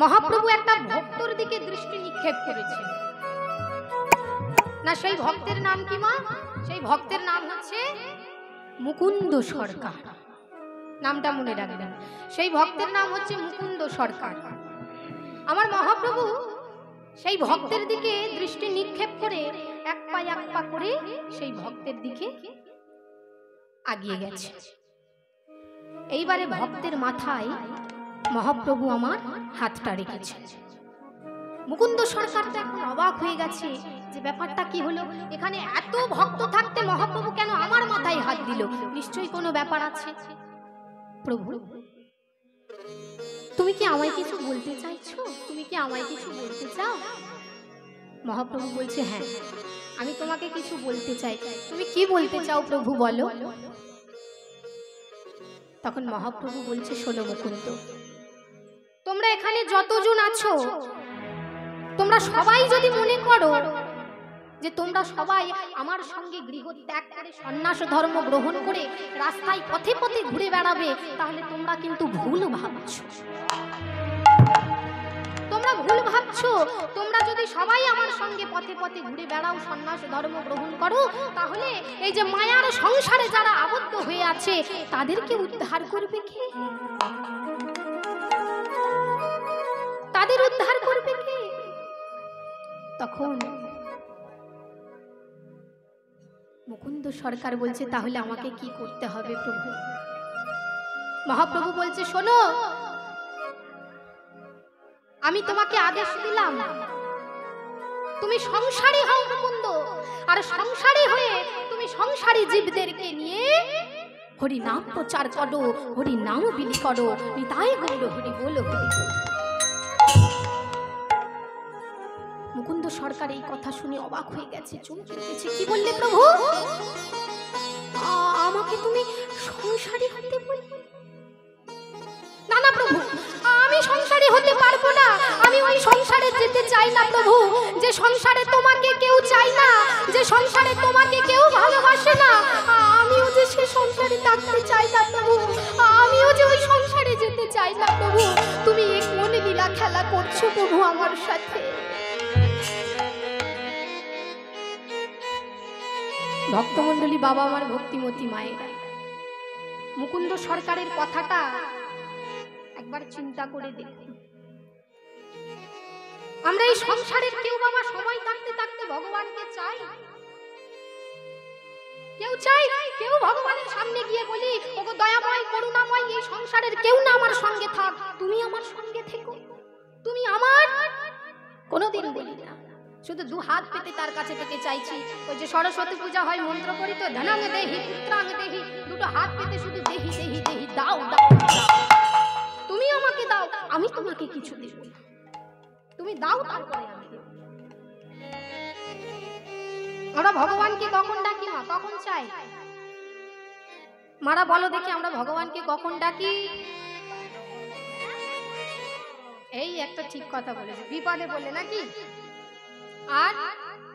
মহাপ্রভু একটা ভক্তর দিকে দৃষ্টি নিক্ষেপ করেছে না, সেই ভক্তের নাম কি মা? সেই ভক্তের নাম হচ্ছে মুকুন্দ সরকার। নামটা মনে রাখবেন, সেই ভক্তের নাম হচ্ছে মুকুন্দ সরকার। আমার মহাপ্রভু সেই ভক্তের দিকে দৃষ্টি নিক্ষেপ করে এক পা করে সেই ভক্তের দিকে আগিয়ে গেছে। এইবারে ভক্তের মাথায় মহাপ্রভু আমার হাতটা রেখেছে। মুকুন্দ সরকারটা এখন অবাক হয়ে গেছে যে ব্যাপারটা কি হলো, এখানে এত ভক্ত থাকতে মহাপ্রভু কেন আমার মাথায় হাত দিল? নিশ্চয়ই কোনো ব্যাপার আছে। প্রভু, তুমি কি আমায় কিছু বলতে চাইছো? তুমি কি আমায় কিছু বলতে চাও? মহাপ্রভু বলছে, হ্যাঁ, আমি তোমাকে কিছু বলতে চাই। তুমি কি বলতে চাও প্রভু, বলো। তখন মহাপ্রভু বলছে, শোনো মুকুন্দ, তোমরা এখানে যতজন আছো, তোমরা সবাই যদি মনে করো যে তোমরা সবাই আমার সঙ্গে গৃহ ত্যাগ করে সন্ন্যাস ধর্ম গ্রহণ করে রাস্তায় পথে পথে ঘুরে বেড়াবে, তাহলে তোমরা কিন্তু ভুল ভাবছো। তোমরা ভুল ভাবছো। তোমরা যদি সবাই আমার সঙ্গে পথে পথে ঘুরে বেড়াও, সন্ন্যাস ধর্ম গ্রহণ করো, তাহলে এই যে মায়ার সংসারে যারা আবদ্ধ হয়ে আছে তাদেরকে উদ্ধার করবে কে? তাদের উদ্ধার করবে কে? তখন মুকুন্দ সরকার বলছে, তাহলে আমাকে কি করতে হবে প্রভু? মহাপ্রভু বলছে, শোনো, আমি তোমাকে আদেশ দিলাম, তুমি সংসারী হও মুকুন্দ, আর সংসারী হয়ে তুমি সংসারী জীবদেরকে নিয়ে হরি নাম প্রচার করো, হরি নাম বিলি করো, নিতাই গৌর হরি বলো, হরি বল। মুকুন্দ সরকার এই কথা শুনে অবাক হয়ে গেছে, চমকে গেছে। কি বললে প্রভু? আমাকে তুমি সংসারী হতে বললে? না না প্রভু, আমি সংসারী হতে পারবো না। আমি ওই সংসারে যেতে চাই না প্রভু, যে সংসারে তোমাকে কেউ চাই না, যে সংসারে তোমাকে কেউ ভালোবাসে না। আমিও যে সে সংসারে থাকতে চাই না প্রভু, আমিও যে ওই সংসারে যেতে চাই না প্রভু। তুমি এক মনে লীলা খেলা করছো প্রভু আমার সাথে। ভক্তমণ্ডলী, বাবা আমার ভক্তিমতী মায়েরা, মুকুন্দ সরকারের কথাটা একবার চিন্তা করে দেখুন। আমরা এই সংসারের কেউ বাবা সময় থাকতে থাকতে ভগবানকে চাই? কেউ চাই? কেউ ভগবানের সামনে গিয়ে বলি, ওগো দয়াময় করুণাময়, এই সংসারের কেউ না আমার সঙ্গে থাক, তুমি আমার সঙ্গে থেকো, তুমি আমার? কোনোদিন বলি না। শুধু দু হাত পেতে তার কাছে থেকে চাইছি। ওই যে সরস্বতী পূজা হয়, মন্ত্র করি তো, ধনাং দেহি পুত্রাং দেহি, দুটো হাত পেতে শুধু দেহি দেহি দেহি, দাও দাও দাও, তুমি আমাকে দাও, আমি তোমাকে কিছু দেব না, তুমি দাও তারপরে আমি দেব। আমরা ভগবানকে কখন ডাকি মা? কখন চাই? মারা বলো দেখি, আমরা ভগবানকে কখন ডাকি? এই একটা ঠিক কথা বলেছে, বিপদে বললে নাকি? আর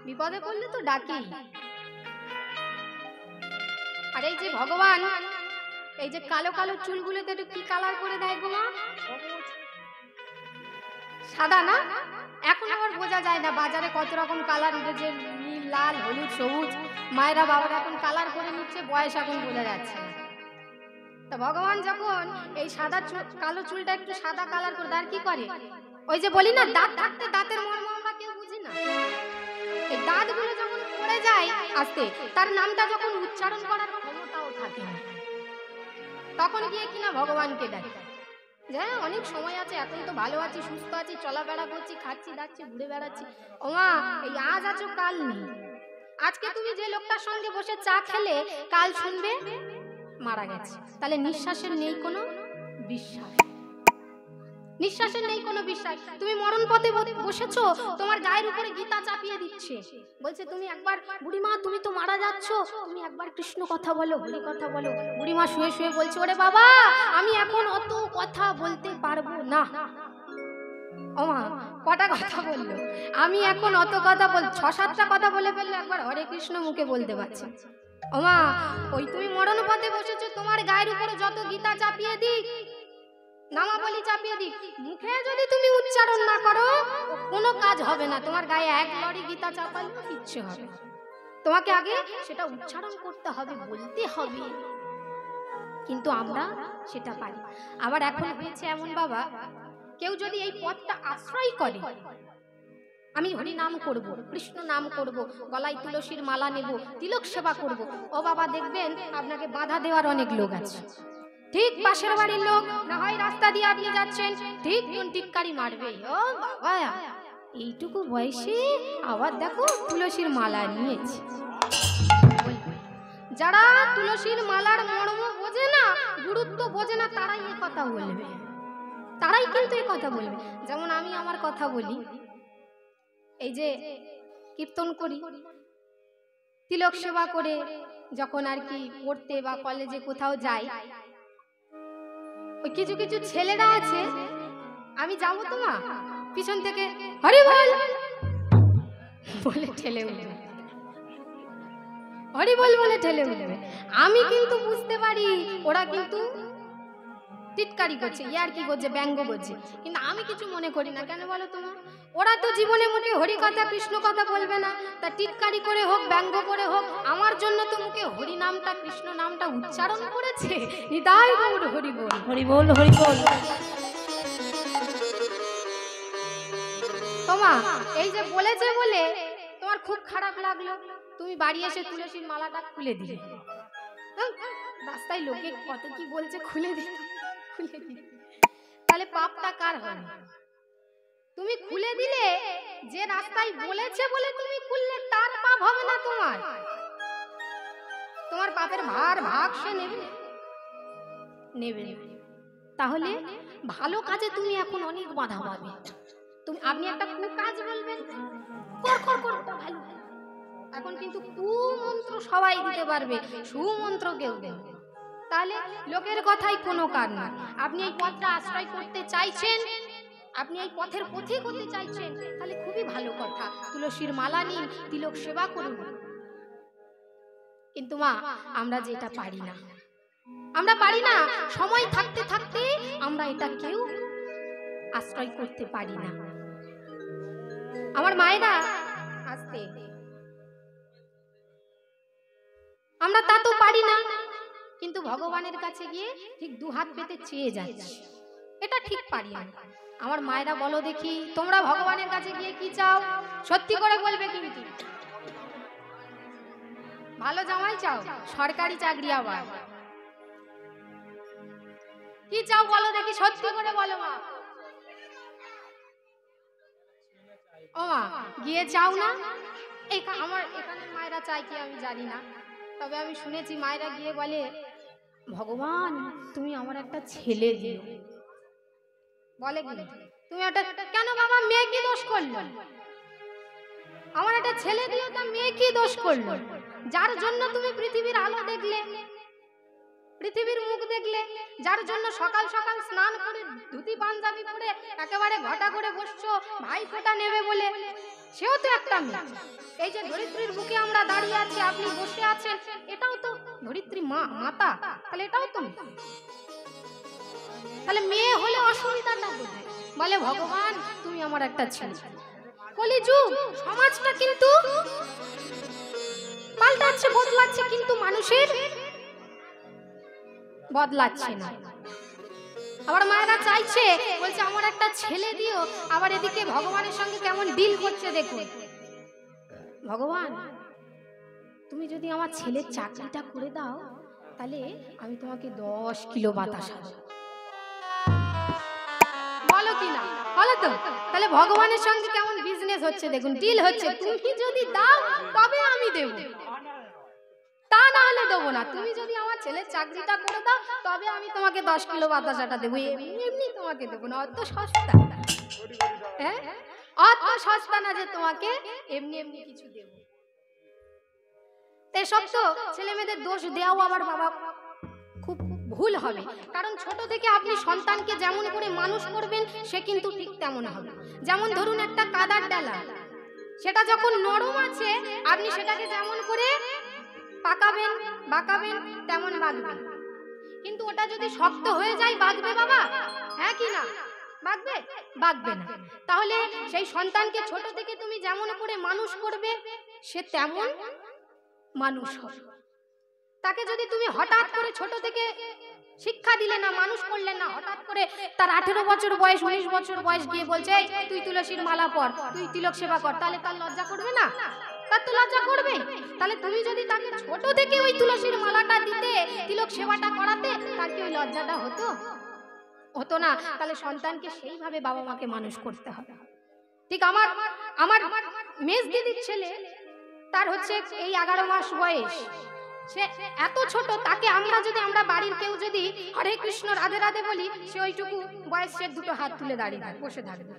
বিপদে পড়লে তো ডাকি। আর এই যে ভগবান, এই যে কালো কালো চুলগুলোতে একটু কি কালার করে দেয় গো মা? সাদা না? এখন আবার বোঝা যায় না, বাজারে কত রকম কালার উঠেছে, নীল, লাল, হলুদ, সবুজ। মায়েরা বাবারা এখন কালার করে নিচ্ছে, বয়স এখন বোঝা যাচ্ছে না। তা ভগবান যখন এই সাদা কালো চুলটা একটু সাদা কালার করে দেয়, কি করে? ওই যে বলি না, দাঁত থাকতে দাঁতের মর্ম আমরা কেউ বুঝি না। এই দাঁতগুলো যখন পড়ে যায় আস্তে, তার নামটা যখন উচ্চারণ করার ক্ষমতাও থাকে না, তখন গিয়ে কিনা ভগবানকে ডাকে যে অনেক সময় আছে, এখন তো ভালো আছি, সুস্থ আছি, চলাফেরা করছি, খাচ্ছি দাচ্ছি, ঘুরে বেড়াচ্ছি। ও মা, এই আজ আছো কাল নেই। আজকে তুমি যে লোকটার সঙ্গে বসে চা খেলে, কাল শুনবে মারা গেছে। তাহলে নিঃশ্বাসের নেই কোনো বিশ্বাস, নিঃশ্বাসের নেই কোনো বিশ্বাস। তুমি মরণ পথে বসেছো, তোমার গায়ের উপরে গীতা চাপিয়ে দিচ্ছে, বলছে তুমি একবার, বুড়িমা তুমি তো মারা যাচ্ছ, তুমি একবার কৃষ্ণ কথা বলো, হরি কথা বলো। বুড়িমা শুয়ে শুয়ে বলছে, ওরে বাবা, আমি এখন অত কথা বলতে পারবো না। ও মা, কটা কথা বললো? আমি এখন অত কথা বল, 6-7টা কথা বলে ফেললে একবার হরে কৃষ্ণ মুখে বলতে পারছি। ও মা, ওই তুমি মরণ পথে বসেছো, তোমার গায়ের উপরে যত গীতা চাপিয়ে দিক, নামাবলী চাপিয়ে দিক, মুখে যদি তুমি উচ্চারণ কাজ হবে না, তোমার গায়ে এক লড়ি গীতা চাপালেও কিচ্ছু হবে না। তোমাকে আগে সেটা উচ্চারণ করতে হবে, বলতে হবে, কিন্তু আমরা সেটা পারি। আবার এখন হয়েছে এমন বাবা, কেউ যদি এই পথটা আশ্রয় করে, আমি হরি নাম করব, কৃষ্ণ নাম করব, গলায় তুলসীর মালা নেব, তিলক সেবা করব, ও বাবা দেখবেন আপনাকে বাধা দেওয়ার অনেক লোক আছে। ঠিক পাশের বাড়ির লোক, না হয় রাস্তা দিয়ে আপনি যাচ্ছেন, ঠিক টিটকারি মারবে, ও বাবা এইটুকু বয়সে আবার দেখো তুলসীর মালা নিয়েছে। যারা তুলসীর মালার মর্ম বোঝে না, গুরুত্ব বোঝে না, তারাই এই কথা বলবে, তারাই কিন্তু এই কথা বলবে। যেমন আমি আমার কথা বলি, এই যে কীর্তন করি, তিলক সেবা করে যখন আর কি পড়তে বা কলেজে কোথাও যাই, ওই কিছু কিছু ছেলেরা আছে, আমি যাবো তোমা পিছন থেকে হরি বল বলে ঠেলে উঠবে, হরি বল বলে ঠেলে উঠবে। আমি কিন্তু বুঝতে পারি ওরা কিন্তু টিটকারি করছে, ইয়ার কি করছে, ব্যঙ্গ করছে, কিন্তু আমি কিছু মনে করি না। কেন বলো তোমার? ওরা তো জীবনে মুখে হরি কথা কৃষ্ণ কথা বলবে না, তা টিটকারি করে হোক ব্যঙ্গ করে হোক, আমার জন্য তো মুখে হরি নামটা কৃষ্ণ নামটা উচ্চারণ করেছে। নিতাই গৌর হরি বল, হরি বল, হরি বল। তোমা এই যে বলেছে বলে তোমার খুব খারাপ লাগলো, তুমি বাড়ি এসে তুলসীর মালাটা খুলে দিলে, রাস্তায় লোকে কত কি বলছে, খুলে দিলে, খুলে দিলে, তাহলে পাপটা কার হবে? তুমি খুলে দিলে, যে রাস্তায় বলেছে বলে তুমি খুললে, তার পাপ হবে না তোমার, তোমার পাপের ভার ভাগ সে নেবে, নেবে। তাহলে ভালো কাজে তুমি এখন অনেক বাধা পাবে। তুমি আপনি একটা কুকাজ বলবেন, কর কর কর, ভালো, এখন কিন্তু কুমন্ত্র সবাই দিতে পারবে, সুমন্ত্র কেউ দেবে। তাহলে লোকের কথাই কোনো কাজ না। আপনি এই পথটা আশ্রয় করতে চাইছেন, আপনি এই পথের পথিক হতে চাইছেন, তাহলে খুবই ভালো কথা, তুলসীর মালা নিন, তিলক সেবা করুন। কিন্তু মা আমরা যেটা পারি না, আমরা পারি না, সময় থাকতে থাকতে আমরা এটা কেউ আশ্রয় করতে পারি না। আমার মায়েরা আসতে, আমরা তা তো পারি না, কিন্তু ভগবানের কাছে গিয়ে ঠিক দু হাত পেতে চেয়ে যাচ্ছি, এটা ঠিক পারি না। আমার মায়েরা বলো দেখি, তোমরা ভগবানের কাছে গিয়ে কি চাও? সত্যি করে বলবে কিন্তু। ভালো জামাই চাও, সরকারি চাকরি, আবার কি চাও বলো দেখি, সত্যি করে বলো মা। ও মা গিয়ে চাও না? আমার এখানে মায়েরা চাই কি আমি জানি না, তবে আমি শুনেছি মায়েরা গিয়ে বলে, ভগবান তুমি আমার একটা ছেলে দিও। বলে কি তুমি একটা, কেন বাবা মেয়ে কি দোষ করলো? আমার একটা ছেলে দিও, তা মেয়ে কি দোষ করলো? যার জন্য তুমি পৃথিবীর আলো দেখলে, পৃথিবীর মুখ দেখলে, যার জন্য সকাল সকাল স্নান করে ধুতি পাঞ্জাবি পরে একেবারে ঘটা করে বসছো ভাই ফোঁটা নেবে বলে, সেও তো একটা মেয়ে। এই যে ধরিত্রীর বুকে আমরা দাঁড়িয়ে আছি, আপনি বসে আছেন, এটাও তো ধরিত্রী মা, মাতা, তাহলে এটাও তো। তাহলে মেয়ে হলে অসুবিধাটা কোথায়? বলে ভগবান তুমি আমার একটা ছেলে। কলিযুগ, সমাজটা কিন্তু পাল্টাচ্ছে, বদলাচ্ছে, কিন্তু মানুষের বদলাচ্ছে না। আবার মায়েরা চাইছে, বলছে আমার একটা ছেলে দিও, আবার এদিকে ভগবানের সঙ্গে কেমন ডিল করছে দেখুন। ভগবান তুমি যদি আমার ছেলের চাকরিটা করে দাও, তাহলে আমি তোমাকে 10 কিলো বাতাসা দেব। বলো কি না বলো তো? তাহলে ভগবানের সঙ্গে কেমন বিজনেস হচ্ছে দেখুন, ডিল হচ্ছে। তুমি যদি দাও তবে আমি দেব, তা না হলে দেবো না। তুমি যদি আমার ছেলের চাকরিটা করে দাও, তবে আমি তোমাকে 10 কিলো বাতাসাটা দেবো, এমনি তোমাকে দেবো না। অত সস্তা, হ্যাঁ অত সস্তা না যে তোমাকে এমনি এমনি কিছু দেবো। এসব তো ছেলে মেয়েদের দোষ দেওয়াও আবার বাবা খুব ভুল হবে, কারণ ছোট থেকে আপনি সন্তানকে যেমন করে মানুষ করবেন, সে কিন্তু ঠিক তেমন হবে। যেমন ধরুন একটা কাদার ডালা, সেটা যখন নরম আছে, আপনি সেটাকে যেমন করে পাকাবেন বাঁকাবেন তেমন বাঁকবে, কিন্তু ওটা যদি শক্ত হয়ে যায় বাঁকবে বাবা, হ্যাঁ কি না? বাঁকবে? বাঁকবে না। তাহলে সেই সন্তানকে ছোট থেকে তুমি যেমন করে মানুষ করবে সে তেমন মানুষ হবে। তাকে যদি তুমি হঠাৎ করে ছোট থেকে শিক্ষা দিলে না, মানুষ করলে না, হঠাৎ করে তার 18 বছর বয়স 19 বছর বয়স গিয়ে বলছে এই তুই তুলসীর মালা পর, তুই তিলক সেবা কর, তাহলে তার লজ্জা করবে না? তার তো লজ্জা করবে। তাহলে তুমি যদি তাকে ছোট থেকে ওই তুলসীর মালাটা দিতে, তিলক সেবাটা করাতে, তার কি ওই লজ্জাটা হতো? হতো না। তাহলে সন্তানকে সেইভাবে বাবা মাকে মানুষ করতে হবে। ঠিক আমার আমার মেজ দিদির ছেলে, তার হচ্ছে এই 11 মাস বয়স, সে এত ছোট, তাকে আমরা বাড়ির কেউ যদি হরে কৃষ্ণ রাধে রাধে বলি, সে ওইটুকু বয়স সে দুটো হাত তুলে দাঁড়িয়ে বসে থাকবে,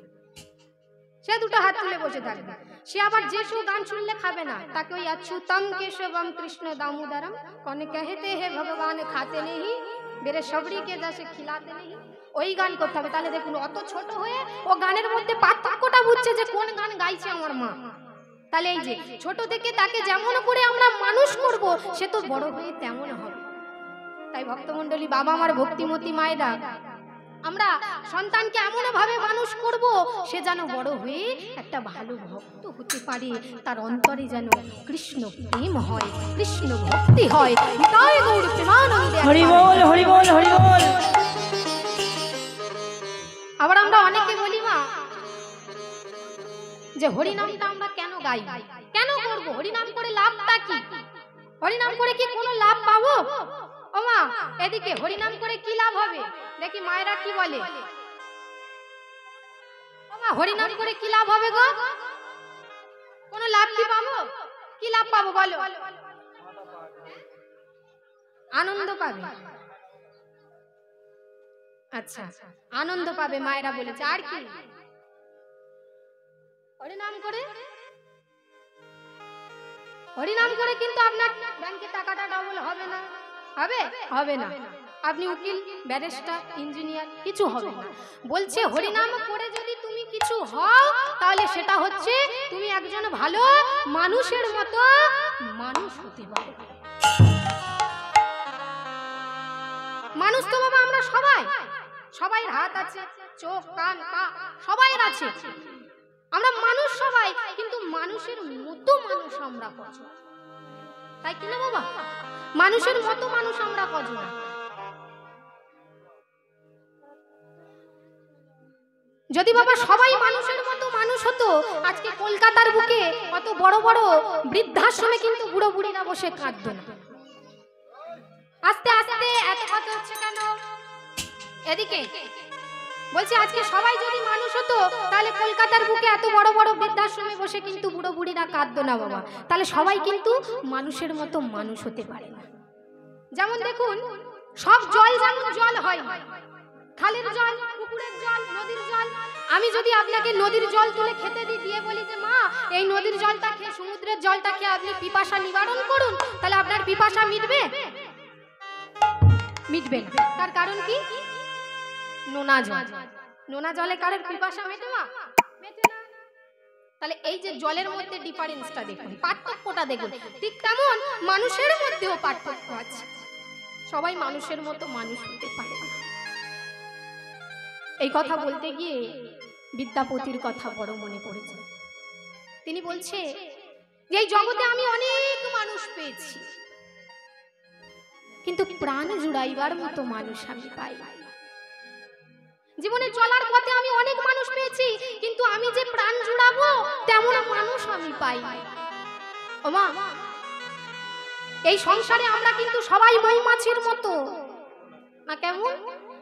সে দুটো হাত তুলে বসে থাকবে। সে আবার যে সব গান শুনলে খাবে না, তাকে ওই অচ্যুতম কেশবম কৃষ্ণ দামোদরম কনে কহতে হে ভগবান খাতে নেই মেরে সবরি কে জैसे खिलाते नहीं, ওই গান করতে হবে। তাহলে দেখুন অত ছোট হয়ে ও গানের মধ্যে পার্থক্যটা বুঝছে যে কোন গান গাইছে আমার মা। তাহলে এই যে ছোট থেকে তাকে যেমন করে আমরা মানুষ করব, সে তো বড় হয়ে তেমন হবে। তাই ভক্তমণ্ডলী, বাবা আমার ভক্তিমতী মায়েরা, আমরা সন্তানকে এমন ভাবে মানুষ করব সে যেন বড় হয়ে একটা ভালো ভক্ত হতে পারে, তার অন্তরে যেন কৃষ্ণ প্রেম হয়, কৃষ্ণ ভক্তি হয়। নিতাই গৌর প্রেমানন্দে হরি বল, হরি বল, হরি বল। আবার আমরা অনেকে বলি মা যে হরিনামটা আমরা কেন গাই, কেন করব, হরিনাম করে লাভটা কি? হরিনাম করে কি কোনো লাভ পাবো? ও মা এদিকে হরিনাম করে কি লাভ হবে? দেখি মায়েরা কি বলে। ও মা হরিনাম করে কি লাভ হবে গো? কোনো লাভ কি পাবো? কি লাভ পাবো বলো? আনন্দ পাবে। আচ্ছা, আনন্দ পাবে মায়েরা বলেছে। আর কি? হরিনাম করে, হরিনাম করে কিন্তু আপনার ব্যাংকে টাকাটা ডবল হবে না। হবে? হবে না। আপনি উকিল, ব্যারিস্টার, ইঞ্জিনিয়ার কিছু হবে না। বলছে হরিনাম করে যদি তুমি কিছু হও, তাহলে সেটা হচ্ছে তুমি একজন ভালো মানুষের মতো মানুষ হতে পারবে। মানুষ তো বাবা আমরা সবাই, সবাই হাত আছে, চোখ, কান, পা সবাই আছে, আমরা মানুষ সবাই, কিন্তু মানুষের মতো মানুষ আমরা কজন, তাই কিনা বাবা? মানুষের মতো মানুষ আমরা কজন। যদি বাবা সবাই মানুষের মতো মানুষ হতো, আজকে কলকাতার বুকে কত বড় বড় বৃদ্ধাশ্রমে কিন্তু বুড়ো বুড়িরা বসে কাঁদতো না। আস্তে আস্তে এত কথা হচ্ছে কেন? এদিকে বলছি আজকে সবাই যদি মানুষ হতো, তাহলে কলকাতার বুকে এত বড় বড় বৃদ্ধাশ্রমে বসে কিন্তু বুড়ো বুড়িরা কাঁদতো না বাবা। তাহলে সবাই কিন্তু মানুষের মতো মানুষ হতে পারে না। যেমন দেখুন, সব জল যেমন জল হয়, খালের জল, পুকুরের জল, নদীর জল। আমি যদি আপনাকে নদীর জল তুলে খেতে দিয়ে বলি যে মা এই নদীর জলটা খেয়ে, সমুদ্রের জলটা খেয়ে আপনি পিপাসা নিবারণ করুন, তাহলে আপনার পিপাসা মিটবে? মিটবে না। তার কারণ কি? নোনা জল। নোনা জলে কারোর পিপাসা মেটে মা? মেটে না। তাহলে এই যে জলের মধ্যে ডিফারেন্সটা দেখুন, পার্থক্যটা দেখুন। ঠিক তেমন মানুষের মধ্যেও পার্থক্য আছে। সবাই মানুষের মতো মানুষ হতে পারে না। এই কথা বলতে গিয়ে বিদ্যাপতির কথা বড় মনে পড়েছে। তিনি বলছে যে এই জগতে আমি অনেক মানুষ পেয়েছি, কিন্তু প্রাণ জুড়াইবার মতো মানুষ আমি পাই। জীবনে চলার পথে আমি অনেক মানুষ পেয়েছি, কিন্তু আমি যে প্রাণ জুড়াবো তেমন মানুষ আমি পাই। ও মা, এই সংসারে আমরা কিন্তু সবাই মৌমাছির মতো না? কেমন?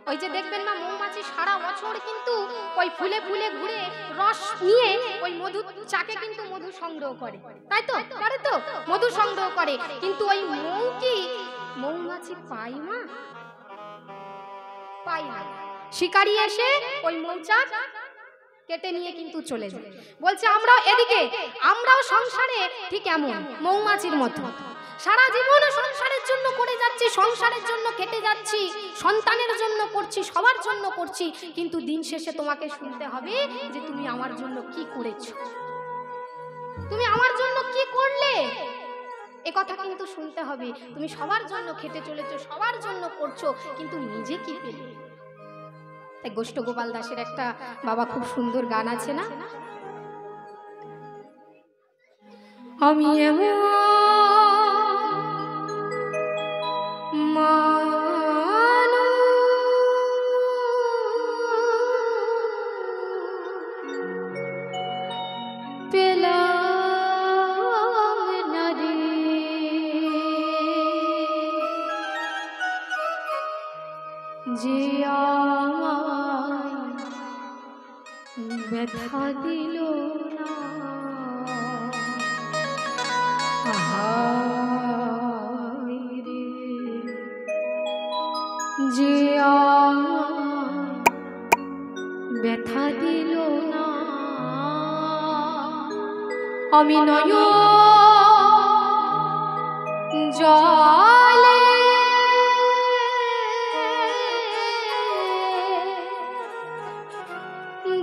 ওই যে দেখবেন না, মৌমাছি সারা বছর কিন্তু ওই ফুলে ফুলে ঘুরে রস নিয়ে ওই মধু চাকে কিন্তু মধু সংগ্রহ করে, তাই তো? করে তো, মধু সংগ্রহ করে। কিন্তু ওই মৌ কি মৌমাছি পাই মা? পাই না। শিকারী এসে ওই মৌচাক কেটে নিয়ে কিন্তু চলে যায়। বলছে আমরাও এদিকে, আমরাও সংসারে ঠিক এমন মৌমাছির মতো সারা জীবন সংসারের জন্য করে যাচ্ছি, সংসারের জন্য কেটে যাচ্ছি, সন্তানের জন্য করছি, সবার জন্য করছি, কিন্তু দিন শেষে তোমাকে শুনতে হবে যে তুমি আমার জন্য কি করেছো, তুমি আমার জন্য কি করলে। এ কথা কিন্তু শুনতে হবে। তুমি সবার জন্য খেটে চলেছো, সবার জন্য করছো, কিন্তু নিজে কি পেলে? তাই গোষ্ঠ গোপাল দাসের একটা বাবা খুব সুন্দর গান আছে না, আমি এমন যে ব্যথা দিল না, যে ব্যথা দিল না, আমি নয় জলে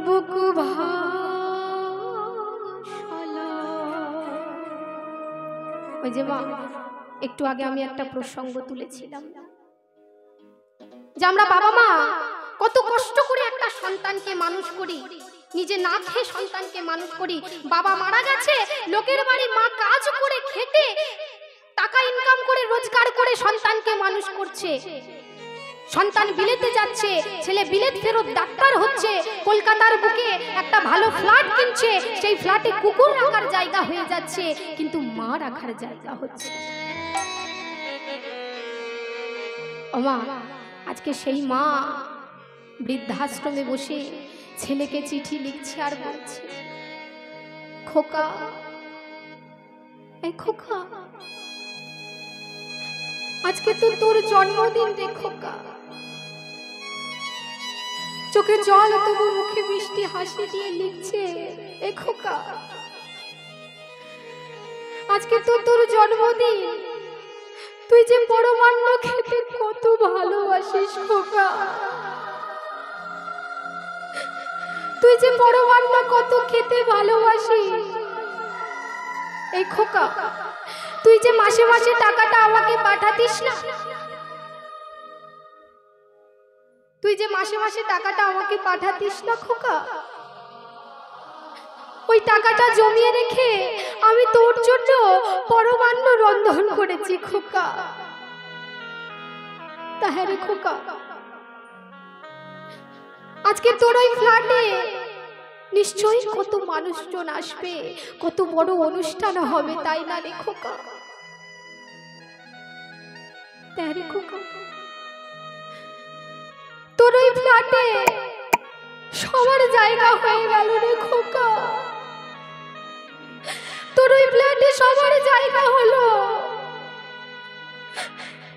বুক ভাসালো। ওই যে মা, একটু আগে আমি একটা প্রসঙ্গ তুলেছিলাম যে আমরা বাবা মা কত কষ্ট করে একটা সন্তানকে মানুষ করি, নিজে না খেয়ে সন্তানকে মানুষ করি। বাবা মারা গেছে, লোকের বাড়ি মা কাজ করে খেটে টাকা ইনকাম করে রোজগার করে সন্তানকে মানুষ করছে। সন্তান বিলেতে যাচ্ছে, ছেলে বিলেত ফেরত ডাক্তার হচ্ছে, কলকাতার বুকে একটা ভালো ফ্ল্যাট কিনছে, সেই ফ্ল্যাটে কুকুর রাখার জায়গা হয়ে যাচ্ছে, কিন্তু মা রাখার জায়গা হচ্ছে। ও মা, আজকে সেই মা বৃদ্ধাশ্রমে বসে ছেলেকে চিঠি লিখছে আর বলছে, খোকা, এই খোকা, আজকে তো তোর জন্মদিন রে খোকা। চোখে জল তবু মুখে মিষ্টি হাসি দিয়ে লিখছে, এ খোকা, আজকে তো তোর জন্মদিন, তুই যে পরমান্ন খেতে কত ভালোবাসিস খোকা, তুই যে পরমান্ন কত খেতে ভালোবাসিস। এই খোকা, তুই যে মাসে মাসে টাকাটা আমাকে পাঠাতিস না, তুই যে মাসে মাসে টাকাটা আমাকে পাঠাতিস না খোকা, ওই টাকাটা জমিয়ে রেখে আমি তোর জন্য পরমান্ন রন্ধন করেছি খোকা। তাহলে খোকা, আজকে তোর ওই ফ্ল্যাটে নিশ্চয়ই কত মানুষজন আসবে, কত বড় অনুষ্ঠান হবে, তাই না রে খোকা? তাহলে খোকা, তোর ওই ফ্ল্যাটে সবার জায়গা হয়ে গেল রে খোকা, তোর ওই ফ্ল্যাটে সবার জায়গা হলো,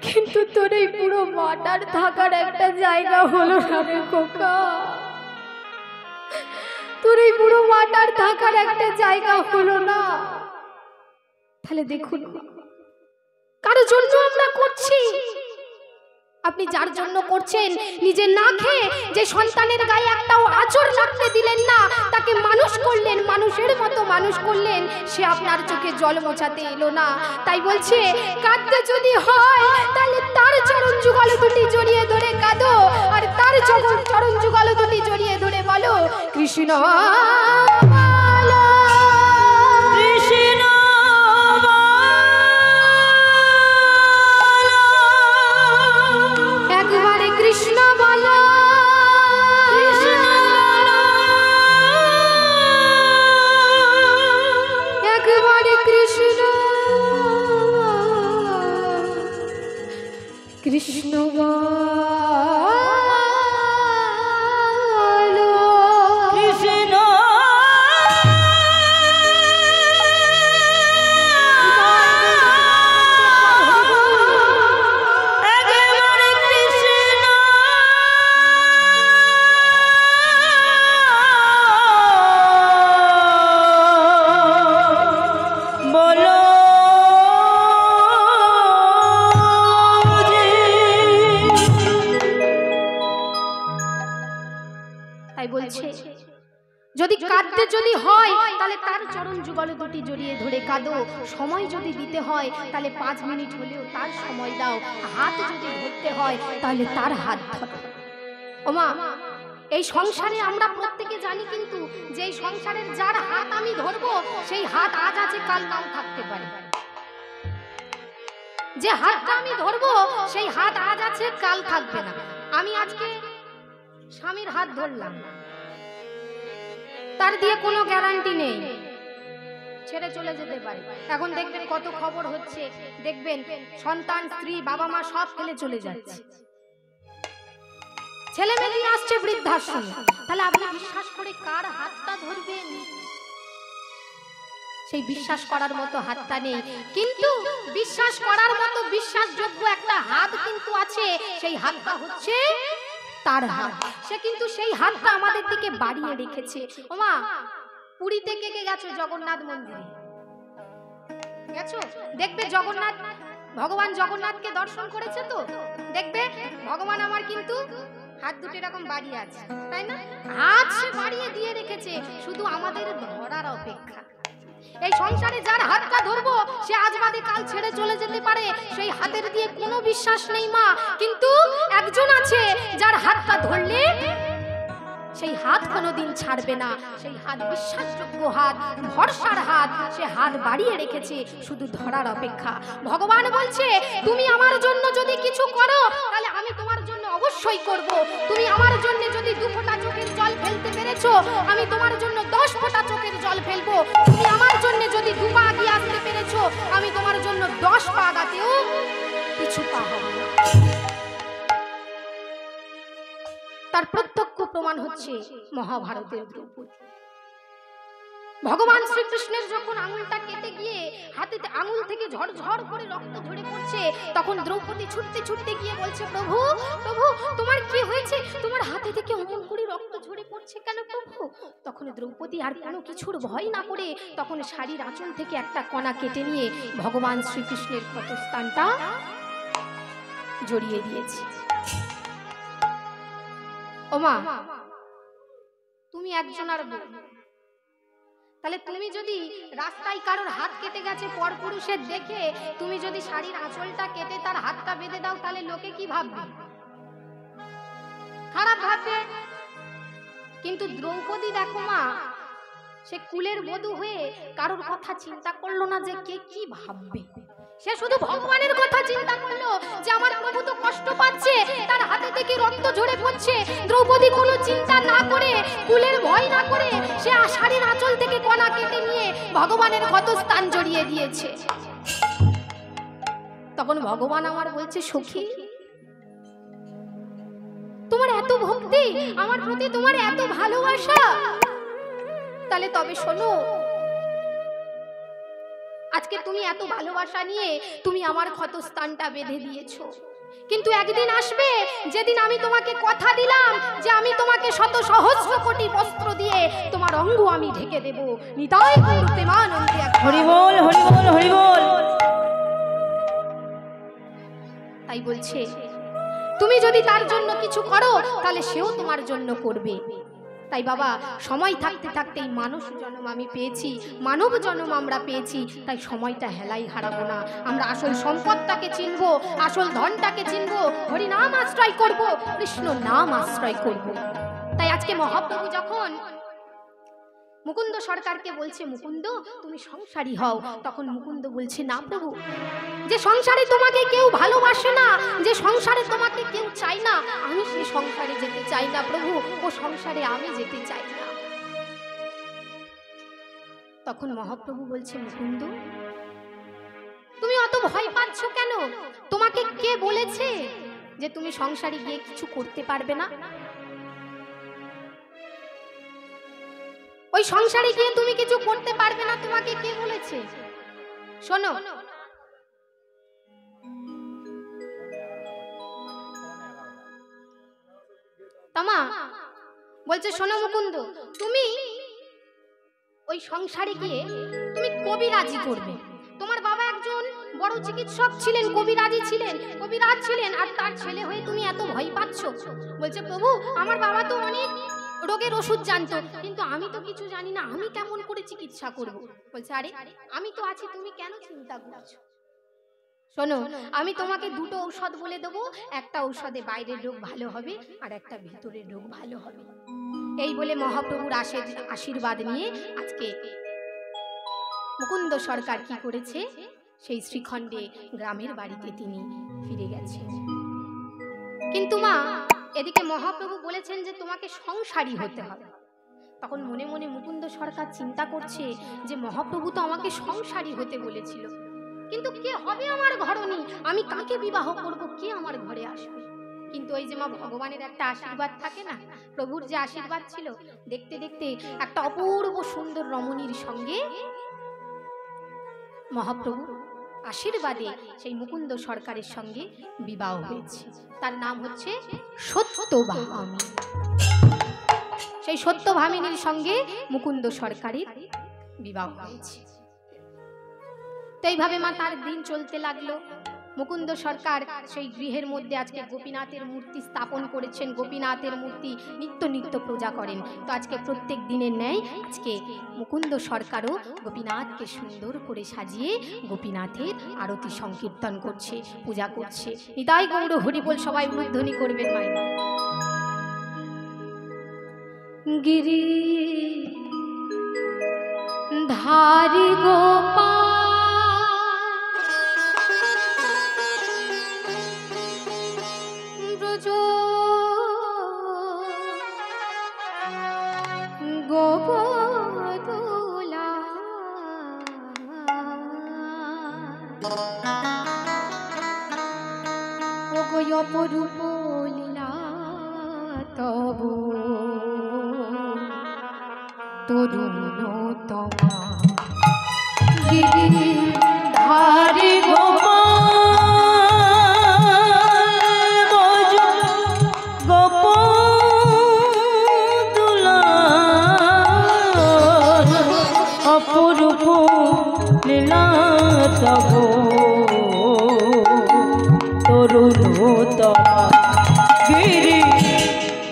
কিন্তু তোর এই পুরো মাটার থাকার একটা জায়গা হলো না রে খোকা, তোর এই পুরো মাটার থাকার একটা জায়গা হলো না। তাহলে দেখুন, কারোর জন্য আমরা করছি, আপনি যার জন্য করছেন, নিজে না খেয়ে যে সন্তানের গায়ে একটাও আঁচড় লাগতে দিলেন না, তাকে মানুষ করলেন, মানুষের মতো মানুষ করলেন, সে আপনার চোখে জল মোছাতে এলো না। তাই বলছে, কাঁদতে যদি হয় তাহলে তার চরণ যুগল দুটি জড়িয়ে ধরে কাঁদো, আর তার চরণ যুগল দুটি জড়িয়ে ধরে বলো, কৃষ্ণ কৃষ্ণ কৃষ্ণ যদি কাঁদতে যদি হয় তাহলে তার চরণ যুগল দুটি জড়িয়ে ধরে কাঁদো, সময় যদি দিতে হয় তাহলে 5 মিনিট হলেও তার সময় দাও, হাত যদি ধরতে হয় তাহলে তার হাত ধরো। ওমা, এই সংসারে আমরা প্রত্যেকে জানি কিন্তু যে এই সংসারের যার হাত আমি ধরবো সেই হাত আজ আছে কাল নাও থাকতে পারে। যে হাতটা আমি ধরবো সেই হাত আজ আছে কাল থাকবে না। আমি আজকে স্বামীর হাত ধরলাম, তার দিয়ে কোনো গ্যারান্টি নেই, ছেড়ে চলে যেতে পারে। এখন দেখবেন কত খবর হচ্ছে, দেখবেন সন্তান স্ত্রী বাবা মা সব ফেলে চলে যাচ্ছে, ছেলে মেয়ে আসছে বৃদ্ধাশ্রম। তাহলে আপনি বিশ্বাস করে কার হাতটা ধরবেন? সেই বিশ্বাস করার মতো হাতটা নেই, কিন্তু বিশ্বাস করার মতো বিশ্বাসযোগ্য একটা হাত কিন্তু আছে। সেই হাতটা হচ্ছে তার হাত। সে কিন্তু সেই হাতটা আমাদের দিকে বাড়িয়ে রেখেছে। ওমা, পুরীতে কে কে গেছো জগন্নাথ মন্দিরে? গেছো? দেখবে জগন্নাথ, ভগবান জগন্নাথকে দর্শন করেছে তো দেখবে ভগবান আমার কিন্তু হাত দুটো এরকম বাড়িয়ে আছে, তাই না? হাত সে বাড়িয়ে দিয়ে রেখেছে, শুধু আমাদের ধরার অপেক্ষা। এই সংসারে যার হাতটা ধরবো সে আজ বাদে কাল ছেড়ে চলে যেতে পারে, সেই হাতের দিয়ে কোনো বিশ্বাস নেই মা। কিন্তু একজন আছে যার হাতটা ধরলে সেই হাত কোনোদিন ছাড়বে না। সেই হাত বিশ্বাসযোগ্য হাত, ভরসার হাত। সে হাত বাড়িয়ে রেখেছে, শুধু ধরার অপেক্ষা। ভগবান বলছে তুমি আমার জন্য যদি কিছু করো তাহলে আমি তোমার জন্য অবশ্যই করব। তুমি আমার জন্য যদি 2 ফোঁটা চোখের জল ফেলতে পেরেছো, আমি তোমার জন্য 10 ফোঁটা চোখের জল ফেলবো। তুমি আমার জন্য যদি 2 পা এগিয়ে আসতে পেরেছো, আমি তোমার জন্য 10 পা আগাতেও পিছু পা হব না। তার প্রত্যক্ষ প্রমাণ হচ্ছে মহাভারতের দ্রৌপদী। ভগবান শ্রীকৃষ্ণের যখন আঙুলটা কেটে গিয়ে হাতে আঙুল থেকে ঝরঝর করে রক্ত ঝরে পড়ছে, তখন দ্রৌপদী ছুটতে ছুটতে গিয়ে বলছে, প্রভু প্রভু তোমার কি হয়েছে? তোমার হাতে থেকে অমন করে রক্ত ঝরে পড়ছে কেন প্রভু? তখন দ্রৌপদী আর কোনো কিছুর ভয় না করে তখন শাড়ির আঁচল থেকে একটা কণা কেটে নিয়ে ভগবান শ্রীকৃষ্ণের ক্ষতস্থানটা জড়িয়ে দিয়েছে। ওমা, তুমি একজন আর বউ, তাহলে তুমি যদি রাস্তায় কারোর হাত কেটে গেছে পরপুরুষের দেখে তুমি যদি শাড়ির আঁচলটা কেটে তার হাতটা বেঁধে দাও, তাহলে লোকে কি ভাববে? খারাপ ভাববে। কিন্তু দ্রৌপদী দেখো মা, সে কুলের বধূ হয়ে কারোর কথা চিন্তা করলো না যে কে কি ভাববে। সে শুধু ভগবানের কথা চিন্তা করলো যে আমার প্রভু তো কষ্ট পাচ্ছে, তার হাতে থেকে রক্ত ঝরে পড়ছে। দ্রৌপদী কোনো চিন্তা না করে, কুলের ভয় না করে, সে শাড়ির আঁচল থেকে কণা কেটে নিয়ে ভগবানের ক্ষতস্থান জড়িয়ে দিয়েছে। তখন ভগবান আমার বলছে, সখী তোমার এত ভক্তি, আমার প্রতি তোমার এত ভালোবাসা, তাহলে তবে শোনো, আজকে তুমি এত ভালোবাসা নিয়ে তুমি আমার ক্ষতস্থানটা বেঁধে দিয়েছো, কিন্তু একদিন আসবে যেদিন আমি তোমাকে কথা দিলাম যে আমি তোমাকে শত সহস্র কোটি বস্ত্র দিয়ে তোমার অঙ্গ আমি ঢেকে দেব। নিতাই গৌর প্রেমানন্দে হরি বল হরি বল হরি বল। তাই বলছে তুমি যদি তার জন্য কিছু করো তাহলে সেও তোমার জন্য করবে। তাই বাবা, সময় থাকতে থাকতেই মানুষ জন্ম আমি পেয়েছি, মানব জন্ম আমরা পেয়েছি, তাই সময়টা হেলাই হারাবো না। আমরা আসল সম্পদটাকে চিনবো, আসল ধনটাকে চিনবো, হরি নাম আশ্রয় করব, কৃষ্ণ নাম আশ্রয় করব। তাই আজকে মহাপ্রভু যখন মুকুন্দ সরকারকে বলছে, মুকুন্দ তুমি সংসারী হও, তখন মুকুন্দ বলছে, না প্রভু, যে সংসারে তোমাকে কেউ ভালোবাসে না, যে সংসারে তোমাকে কেউ চাই না, আমি সে সংসারে যেতে চাই না প্রভু, ও সংসারে আমি যেতে চাই না। তখন মহাপ্রভু বলছে, মুকুন্দ তুমি অত ভয় পাচ্ছ কেন? তোমাকে কে বলেছে যে তুমি সংসারে গিয়ে কিছু করতে পারবে না? ওই সংসারে গিয়ে তুমি কিছু করতে পারবে না, তোমাকে কে বলেছে? শোনো, তামা বলছে, শোনো মুকুন্দ, তুমি ওই সংসারে গিয়ে তুমি কবিরাজি করবে। তোমার বাবা একজন বড় চিকিৎসক ছিলেন, কবিরাজ ছিলেন, আর তার ছেলে হয়ে তুমি এত ভয় পাচ্ছ। বলছে, প্রভু আমার বাবা তো অনেক রোগের ওষুধ জানতো, কিন্তু আমি তো কিছু জানি না, আমি কেমন করে চিকিৎসা করব? বলছে, আরে আমি তো আছি, তুমি কেন চিন্তা করছো? শোনো, আমি তোমাকে দুটো ঔষধ বলে দেবো, একটা ঔষধে বাইরের রোগ ভালো হবে আর একটা ভিতরের রোগ ভালো হবে। এই বলে মহাপ্রভুর আশীর্বাদ নিয়ে আজকে মুকুন্দ সরকার কি করেছে, সেই শ্রীখণ্ডে গ্রামের বাড়িতে তিনি ফিরে গেছেন। কিন্তু মা, এদিকে মহাপ্রভু বলেছেন যে তোমাকে সংসারী হতে হবে। তখন মনে মনে মুকুন্দ সরকার চিন্তা করছে যে মহাপ্রভু তো আমাকে সংসারী হতে বলেছিল, কিন্তু কে হবে আমার ঘরণী, আমি কাকে বিবাহ করব, কে আমার ঘরে আসবে? কিন্তু ওই যে মা, ভগবানের একটা আশীর্বাদ থাকে না, প্রভুর যে আশীর্বাদ ছিল, দেখতে দেখতে একটা অপূর্ব সুন্দর রমণীর সঙ্গে মহাপ্রভু আশীর্বাদে সেই মুকুন্দ সরকারের সঙ্গে বিবাহ হয়েছে। তার নাম হচ্ছে সত্যভামিনী। সেই সত্যভামিনীর সঙ্গে মুকুন্দ সরকারের বিবাহ হয়েছে। তো এইভাবে মা তার দিন চলতে লাগলো। মুকুন্দ সরকার সেই গৃহের মধ্যে আজকে গোপীনাথের মূর্তি স্থাপন করেছেন। গোপীনাথের মূর্তি নিত্য নিত্য পূজা করেন। তো আজকে প্রত্যেক দিনের ন্যায় আজকে মুকুন্দ সরকারও গোপীনাথকে সুন্দর করে সাজিয়ে গোপীনাথের আরতি সংকীর্তন করছে, পূজা করছে। নিতাই গৌর হরি বল, সবাই উলুধ্বনি করবেন মায়েরা। গিরি ধারি গোপাল ব্রজ গোপদুলা ওগো অপরূপ লীলা তব তরুণতমা গিরি ধারি অপরূপ লীলা তব তরুণতমা গিরি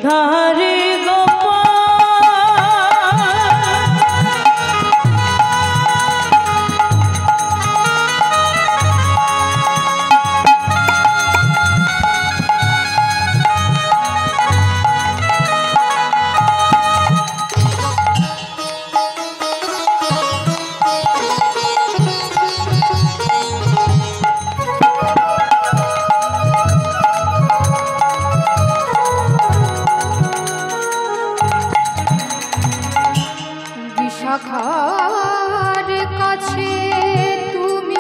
ধারি বিশাখার কাছে তুমি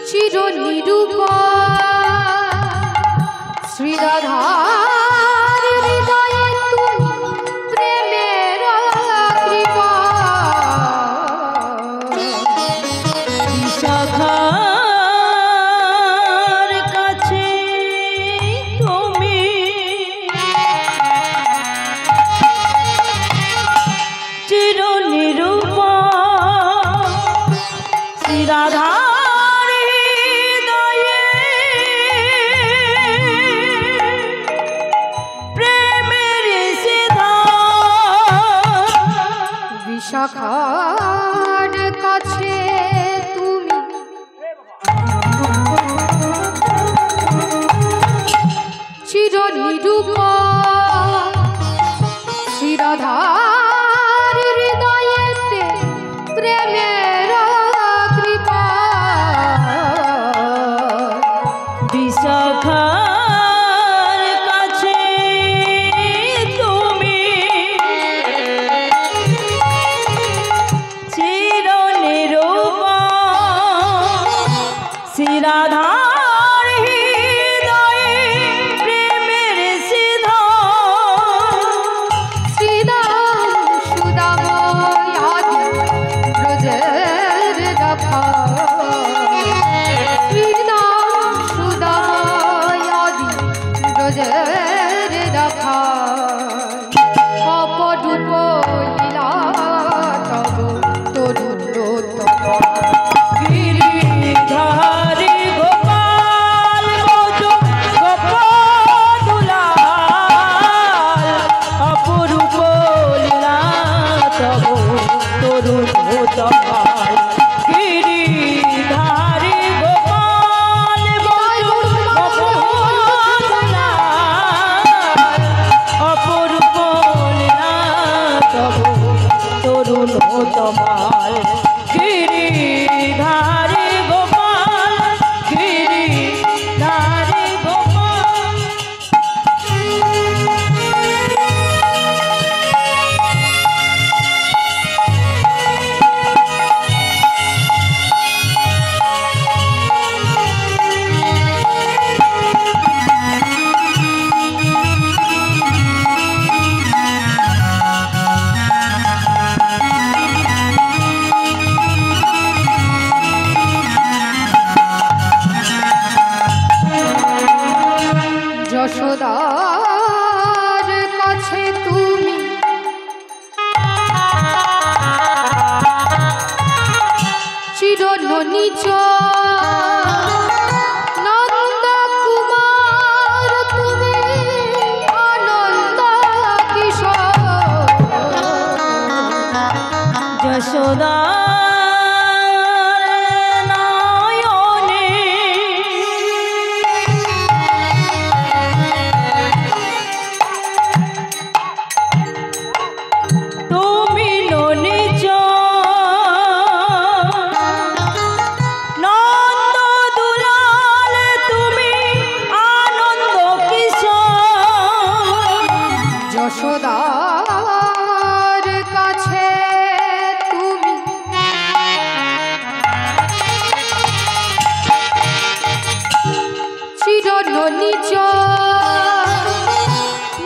চির নিরূপম শ্রীরাধার হৃদয়ে তুমি প্রেমের কৃপা। বিশাখার কাছে তুমি চির নিরূপম শ্রীরাধার হৃদয়ে প্রেমের সিদ্ধান্ত। বিশাখার কাছে তুমি চির নিরূপম শ্রীরাধার হৃদয়েতে প্রেমের কৃপা। বিশাখার কাছে তুমি চির নিরূপম শ্রীরাধার হৃদয়ে প্রেমের সিদ্ধান্ত। চিরনিচ নন্দ কুমার তুমি আনন্দ কিশোর যশোদা যশোদার কাছে তুমি চিরনিচ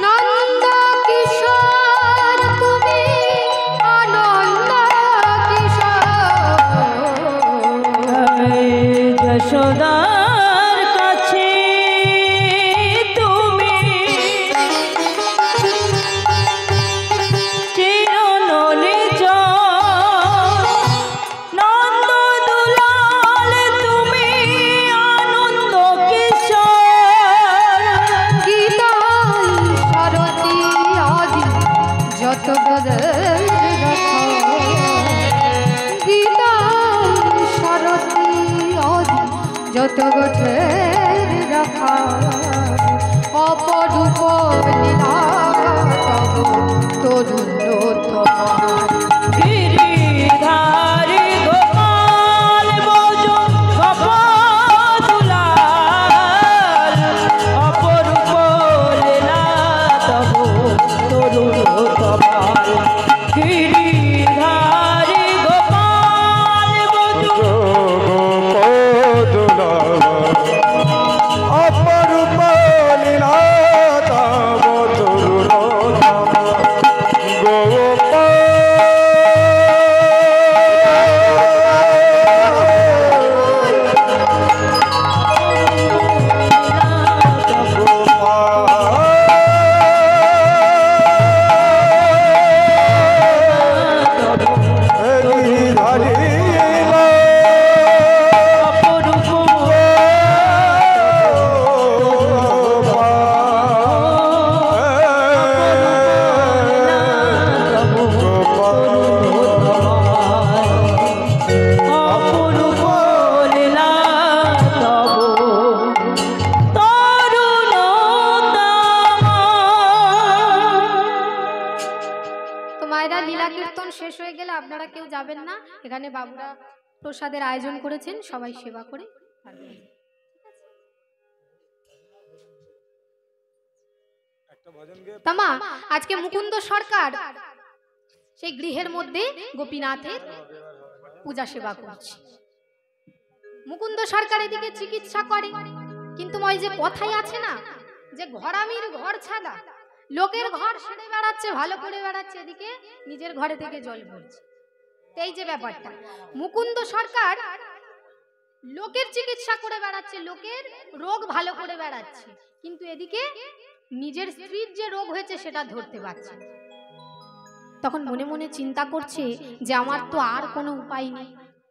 নন্দ কিশোর তুমি আনন্দ কিশোর যশোদার কাছে তুমি চিরনিচ নন্দ দুলাল তুমি আনন্দ কিশোর গীতাই সরতি আদি যত গদের গীতাই সরতি আদি যত গঠের রাখা অপরূপ লীলা তরুণোত্তম গিরিধারী গোপাল বজ গোপদুলাল অপরূপ লীলা তব তরুণ কপাল গিরিধারী গোপাল বজ অপরূপ লীলা তব তরুণোত্তম শেষ হয়ে গেলে আপনারা কেউ যাবেন না, এখানে বাবুরা প্রসাদের আয়োজন করেছেন, সবাই সেবা করে তামা। আজকে মুকুন্দ সরকার সেই গৃহের মধ্যে গোপীনাথের পূজা সেবা করছে। মুকুন্দ সরকার এদিকে চিকিৎসা করে, কিন্তু ওই যে কথাই আছে না যে ঘরামির ঘর ছাদা, লোকের ঘর সেরে বেড়াচ্ছে, ভালো করে বেড়াচ্ছে, এদিকে নিজের ঘরে থেকে জল পড়ছে। এই যে ব্যাপারটা, মুকুন্দ সরকার লোকের চিকিৎসা করে বেড়াচ্ছে, লোকের রোগ ভালো করে বেড়াচ্ছে, কিন্তু এদিকে নিজের স্ত্রীর যে রোগ হয়েছে সেটা ধরতে পারছে। তখন মনে মনে চিন্তা করছে যে আমার তো আর কোনো উপায় নেই,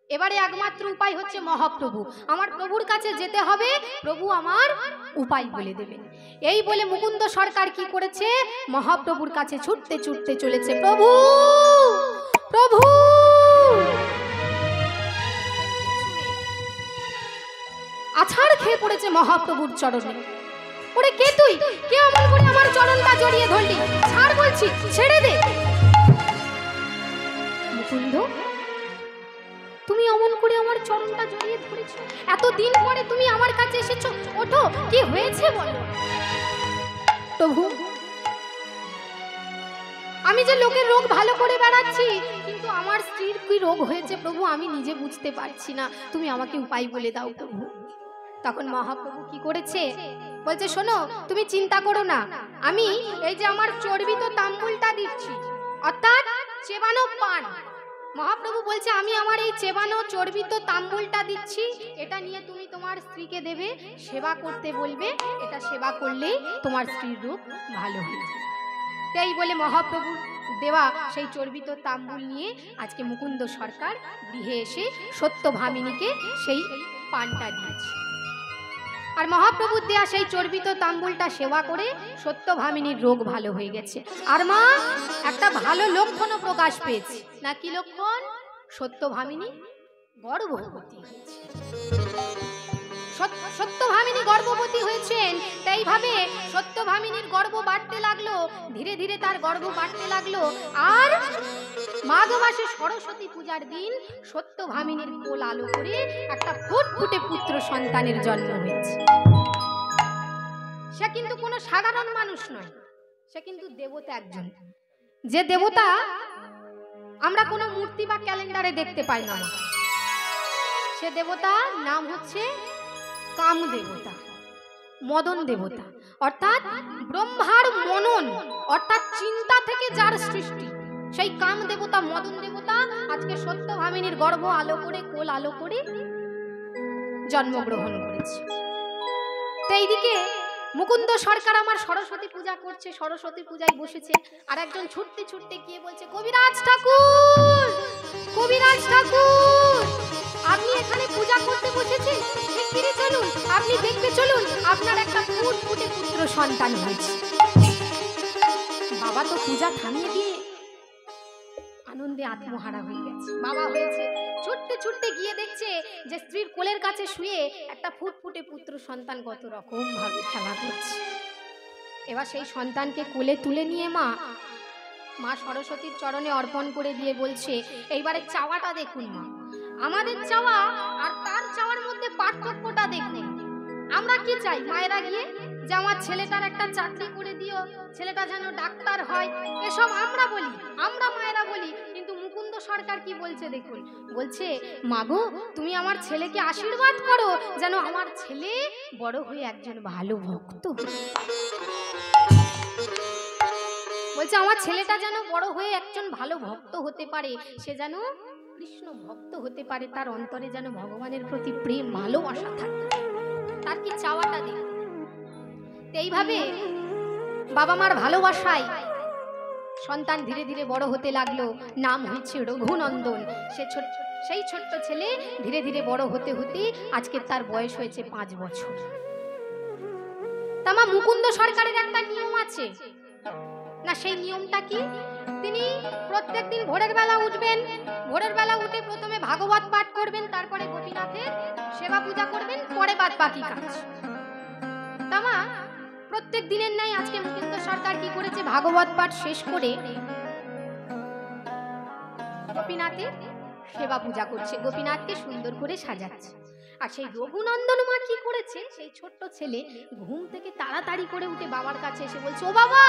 এবারে একমাত্র উপায় হচ্ছে মহাপ্রভু, আমার প্রভুর কাছে যেতে হবে, প্রভু আমার উপায় বলে দেবেন। এই বলে মুকুন্দ সরকার কি করেছে, মহাপ্রভুর কাছে ছুটতে ছুটতে চলেছে। প্রভু প্রভু, আছাড় খেয়ে পড়েছে মহাপ্রভুর চরণে। ওরে কে তুই, কে অমন করে আমার চরণটা জড়িয়ে ধরলি, ছাড় বলছি, ছেড়ে দে। মুকুন্দ, তুমি অমন করে আমার চরণটা জড়িয়ে ধরেছো, এতদিন পরে তুমি আমার কাছে এসেছো, ওঠো, কি হয়েছে বলো। প্রভু, আমি যে লোকের রোগ ভালো করে বেড়াচ্ছি, কিন্তু আমার স্ত্রীর কি রোগ হয়েছে প্রভু আমি নিজে বুঝতে পারছি না, তুমি আমাকে উপায় বলে দাও প্রভু। তখন মহাপ্রভু কি করেছে, বলছে শোনো, তুমি চিন্তা করো না, আমি এই যে আমার চর্বিত তাম্বুলটা দিচ্ছি, অর্থাৎ চেবানো পান, মহাপ্রভু বলছে আমি আমার এই চেবানো চর্বিত তাম্বুলটা দিচ্ছি, এটা নিয়ে তুমি তোমার স্ত্রীকে দেবে, সেবা করতে বলবে, এটা সেবা করলেই তোমার স্ত্রীর রোগ ভালো হয়ে যাবে। তাই বলে মহাপ্রভুর দেওয়া সেই চর্বিত তাম্বুল নিয়ে আজকে মুকুন্দ সরকার গৃহে এসে সত্যভামিনীকে সেই পানটা দিয়েছে। আর মহাপ্রভুর দেয়া সেই চর্বিত তাম্বুলটা সেবা করে সত্যভামিনীর রোগ ভালো হয়ে গেছে। আর মা একটা ভালো লক্ষণও প্রকাশ পেয়েছে। না কি লক্ষণ? সত্যভামিনী গর্ভবতী হয়েছে। সত্যভামিনী গর্ভবতী হয়েছেন। এইভাবে সত্যভামিনীর গর্ভ বাড়তে লাগলো, ধীরে ধীরে তার গর্ভ বাড়তে লাগলো। আর মাঘ মাসে সরস্বতী পূজার দিন সত্যভামিনীর কোল আলো করে একটা ফুটফুটে পুত্র সন্তানের জন্ম হয়েছে। সে কিন্তু কোনো সাধারণ মানুষ নয়, সে কিন্তু দেবতা একজন। যে দেবতা আমরা কোনো মূর্তি বা ক্যালেন্ডারে দেখতে পাই না, সে দেবতা নাম হচ্ছে কাম দেবতা, মদন দেবতা। অর্থাৎ ব্রহ্মার মনন অর্থাৎ চিন্তা থেকে যার সৃষ্টি, সেই কাম দেবতা মদন দেবতা আজকে সত্যভামিনীর গর্ভ আলো করে কোল আলো করে জন্মগ্রহণ করেছে। তো এইদিকে মুকুন্দ সরকার আমার সরস্বতী পূজা করছে, সরস্বতী পূজায় বসেছে। আর একজন ছুটতে ছুটতে গিয়ে বলছে, কবিরাজ ঠাকুর, কবিরাজ ঠাকুর, আপনি এখানে পূজা করতে বসেছেন, শিগগিরই চলুন, আপনি দেখতে চলুন, আপনার একটা ফুটফুটে পুত্র সন্তান হয়েছে। বাবা তো পূজা থামিয়ে দিয়ে আনন্দে আত্মহারা হয়ে গেছে। বাবা হয়েছে, ছুটতে ছুটতে গিয়ে দেখছে যে স্ত্রীর কোলের কাছে শুয়ে একটা ফুটফুটে পুত্র সন্তান কত রকম ভাবে খেলা করছে। এবার সেই সন্তানকে কোলে তুলে নিয়ে মা সরস্বতীর চরণে অর্পণ করে দিয়ে বলছে, এইবারে চাওয়াটা দেখুন মা, আমাদের চাওয়া আর তার চাওয়ার মধ্যে পার্থক্যটা দেখুন। আমরা কি চাই মায়েরা গিয়ে, যে আমার ছেলেটার একটা চাকরি করে দিও, ছেলেটা যেন ডাক্তার হয়, এসব আমরা বলি, আমরা মায়েরা বলি। কিন্তু মুকুন্দ সরকার কি বলছে দেখুন, বলছে মাগো তুমি আমার ছেলেকে আশীর্বাদ করো যেন আমার ছেলে বড় হয়ে একজন ভালো ভক্ত, বলছে আমার ছেলেটা যেন বড় হয়ে একজন ভালো ভক্ত হতে পারে, সে যেন কৃষ্ণ ভক্ত হতে পারে, তার অন্তরে যেন ভগবানের প্রতি প্রেম ভালোবাসা থাকে। তার কি চাওয়াটা দেখ। এইভাবে বাবা মার ভালোবাসায় সন্তান ধীরে ধীরে বড় হতে লাগলো। নাম হয়েছে রঘুনন্দন। সেই ছোট্ট ছেলে ধীরে ধীরে বড় হতে হতে আজকে তার বয়স হয়েছে 5 বছর। তামা মুকুন্দ সরকারের একটা নিয়ম আছে না, সেই নিয়মটা কি? তিনি প্রত্যেকদিন ভোরের বেলা উঠবেন, ভোরের বেলা উঠে প্রথমে ভাগবত পাঠ করবেন, তারপরে গোপীনাথের সেবা পূজা করবেন, পরে বাদ বাকি কাজ। তামা প্রত্যেক দিনের নাই আজকে মুকুন্দ সরকার কি করেছে, ভাগবত পাঠ শেষ করে গোপীনাথের সেবা পূজা করছে, গোপীনাথকে সুন্দর করে সাজাচ্ছে। আর সেই রঘুনন্দন মা কি করেছে, সেই ছোট্ট ছেলে ঘুম থেকে তাড়াতাড়ি করে উঠে বাবার কাছে এসে বলছে, ও বাবা,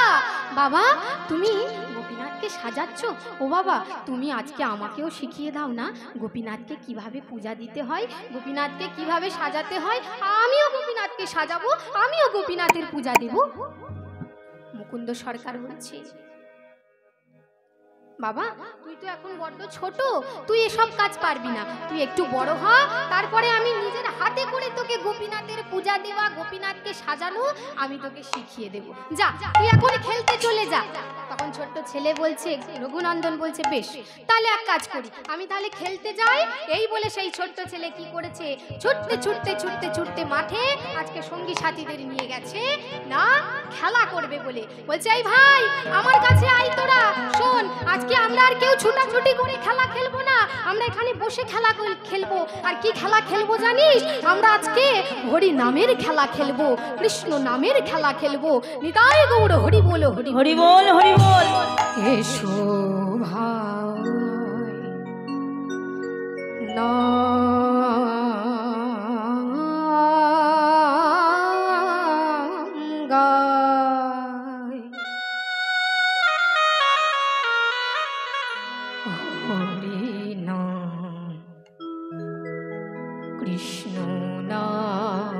বাবা তুমি গোপীনাথকে সাজাচ্ছ, ও বাবা তুমি আজকে আমাকেও শিখিয়ে দাও না গোপীনাথকে কিভাবে পূজা দিতে হয়, গোপীনাথকে কিভাবে সাজাতে হয়, আমিও গোপীনাথকে সাজাবো, আমিও গোপীনাথের পূজা দেব। মুকুন্দ সরকার বলছে, বাবা তুই তো এখন বড্ড ছোট, তুই এসব কাজ পারবি না, তুই একটু বড় হ, তারপরে আমি নিজের হাতে করে তোকে গোপীনাথের পূজা দেওয়া, গোপীনাথকে সাজানো আমি তোকে শিখিয়ে দেব, যা তুই এখন খেলতে চলে যা। তখন ছোট্ট ছেলে বলছে, রঘুনন্দন বলছে, বেশ তাহলে এক কাজ করি, আমি তাহলে খেলতে যাই। এই বলে সেই ছোট্ট ছেলে কি করেছে, ছুটতে ছুটতে ছুটতে ছুটতে মাঠে আজকে সঙ্গী সাথীদের নিয়ে গেছে না খেলা করবে বলে। বলছে, এই ভাই আমার কাছে আয় তোরা, শোন আজকে আমরা আর কেউ ছুটাছুটি করে খেলা খেলবো না, আমরা এখানে বসে খেলা খেলবো। আর কি খেলা খেলবো জানিস, আমরা আজকে হরি নামের খেলা খেলবো, কৃষ্ণ নামের খেলা খেলবো। নিতাই গৌর হরি বল, হরি হরি বল, হরি বল। এসো ভাই না গায়, হরি নাম কৃষ্ণ নাম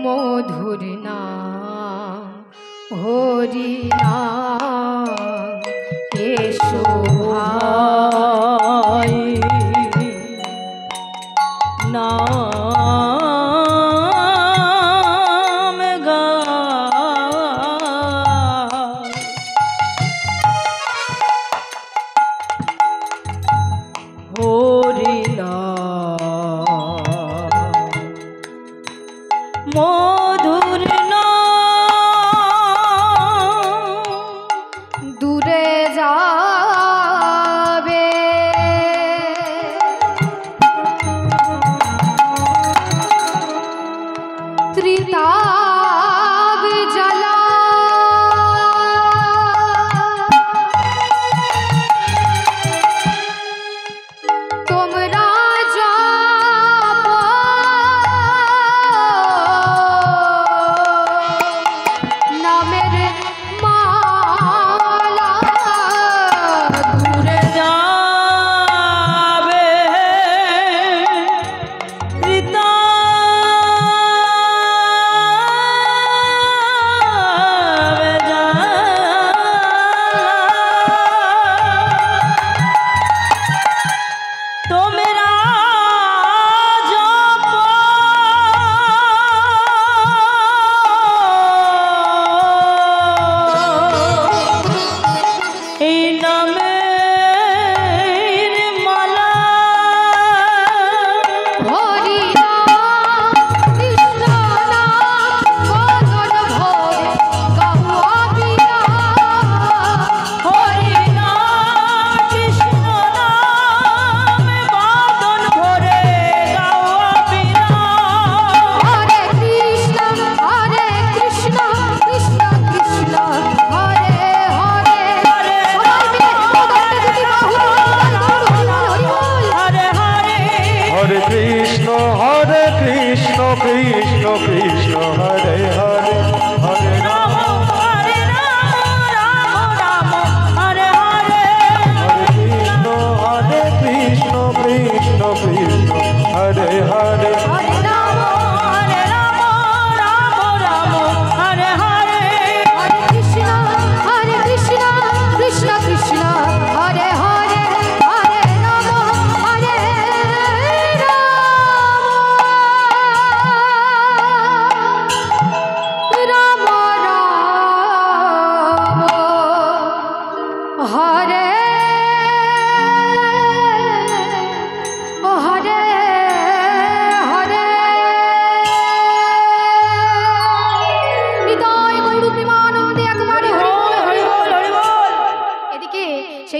মধুর নাম, হরি নাম এসো ভাই নাম গায়।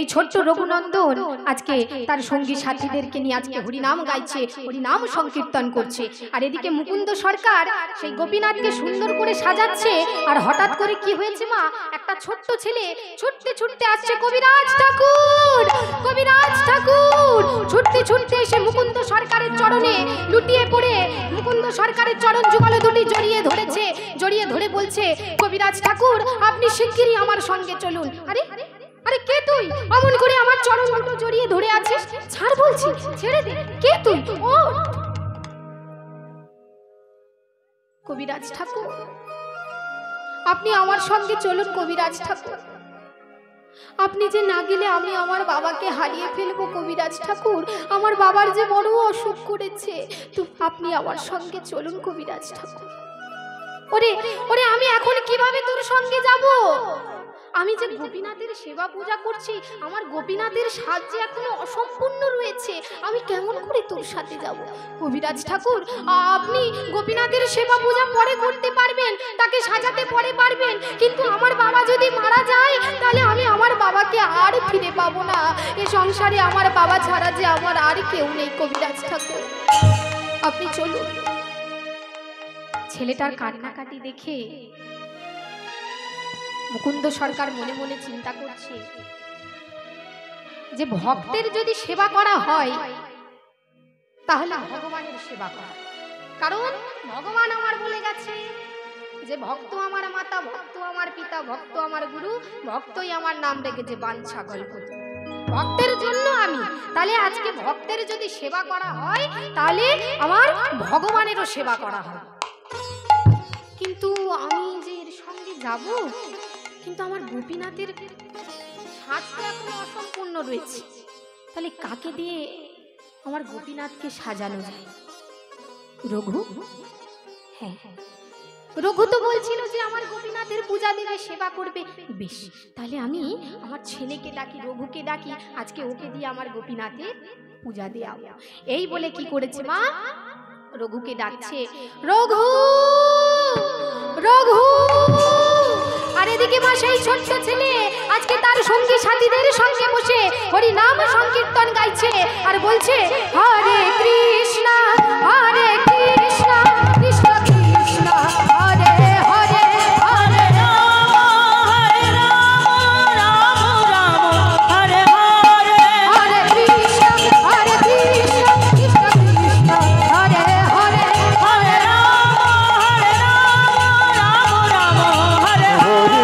সেই ছোট্ট রঘুনন্দন আজকে তার সঙ্গী সাথীদেরকে নিয়ে আজকে হরিনাম গাইছে, হরিনাম সংকীর্তন করছে। আর এদিকে মুকুন্দ সরকার সেই গোপীনাথকে সুন্দর করে সাজাচ্ছে। আর হঠাৎ করে কি হয়েছে মা, একটা ছোট্ট ছেলে ছুটতে ছুটতে আসছে, কবিরাজ ঠাকুর, কবিরাজ ঠাকুর, ছুটতে ছুটতে এসে মুকুন্দ সরকারের চরণে লুটিয়ে পড়ে মুকুন্দ সরকারের চরণ যুগল দুটি জড়িয়ে ধরেছে। জড়িয়ে ধরে বলছে, কবিরাজ ঠাকুর আপনি শিগগিরই আমার সঙ্গে চলুন। আরে আরে কে তুই, অমন করে আমার চরণ দুটো জড়িয়ে ধরে আছিস? ছাড় বলছি, ছেড়ে দে। কে তুই? ও কবিরাজ ঠাকুর, আপনি আমার সঙ্গে চলুন। কবিরাজ ঠাকুর, আপনি যে না গেলে আমি আমার বাবাকে হারিয়ে ফেলবো। কবিরাজ ঠাকুর, আমার বাবার যে বড় অসুখ করেছে, তো আপনি আমার সঙ্গে চলুন কবিরাজ ঠাকুর। ওরে ওরে, আমি এখন কিভাবে তোর সঙ্গে যাব? আমি যে গোপীনাথের সেবা পূজা করছি, আমার গোপীনাথের সাজ যে এখনো অসম্পূর্ণ রয়েছে, আমি কেমন করে তোর সাথে যাব? কবিরাজ ঠাকুর, আপনি গোপীনাথের সেবা পূজা পরে করতে পারবেন, তাকে সাজাতে পরে পারবেন, কিন্তু আমার বাবা যদি মারা যায় তাহলে আমি আমার বাবাকে আর ফিরে পাবো না। এ সংসারে আমার বাবা ছাড়া যে আমার আর কেউ নেই। কবিরাজ ঠাকুর, আপনি চলুন। ছেলেটার কান্নাকাটি দেখে মুকুন্দ সরকার মনে মনে চিন্তা করছে যে ভক্তের যদি সেবা করা হয় তাহলে ভগবানের সেবা করা, কারণ ভগবান আমার বলে গেছে যে ভক্ত আমার মাতা, ভক্ত আমার পিতা, ভক্ত আমার গুরু, ভক্তই আমার নাম রেখেছে বাঞ্ছা গল্প। ভক্তের জন্য আমি, তাহলে আজকে ভক্তের যদি সেবা করা হয় তাহলে আমার ভগবানেরও সেবা করা হয়। কিন্তু আমি যে এর সঙ্গে যাব, কিন্তু আমার গোপীনাথের সাজটা এখনো অসম্পূর্ণ রয়েছে, তাহলে কাকে দিয়ে আমার গোপীনাথকে সাজানো যায়? রঘু, হ্যাঁ রঘু তো বলছিল যে আমার গোপীনাথের পূজা দেবে, সেবা করবে। বেশ, তাহলে আমি আমার ছেলেকে ডাকি, রঘুকে ডাকি, আজকে ওকে দিয়ে আমার গোপীনাথের পূজা দেওয়া। এই বলে কি করেছে মা, রঘুকে ডাকছে, রঘু রঘু। আর এদিকে মা সেই ছোট্ট ছেলে আজকে তার সঙ্গী সাথীদের সঙ্গে বসে হরি নাম সংকীর্তন গাইছে আর বলছে, হরে কৃষ্ণ হরে কৃষ্ণ কৃষ্ণ কৃষ্ণ হরে হরে, হরে রাম রাম রাম হরে হরে, হরে কৃষ্ণ কৃষ্ণ কৃষ্ণ হরে হরে, হরে রাম রাম হরে হরে।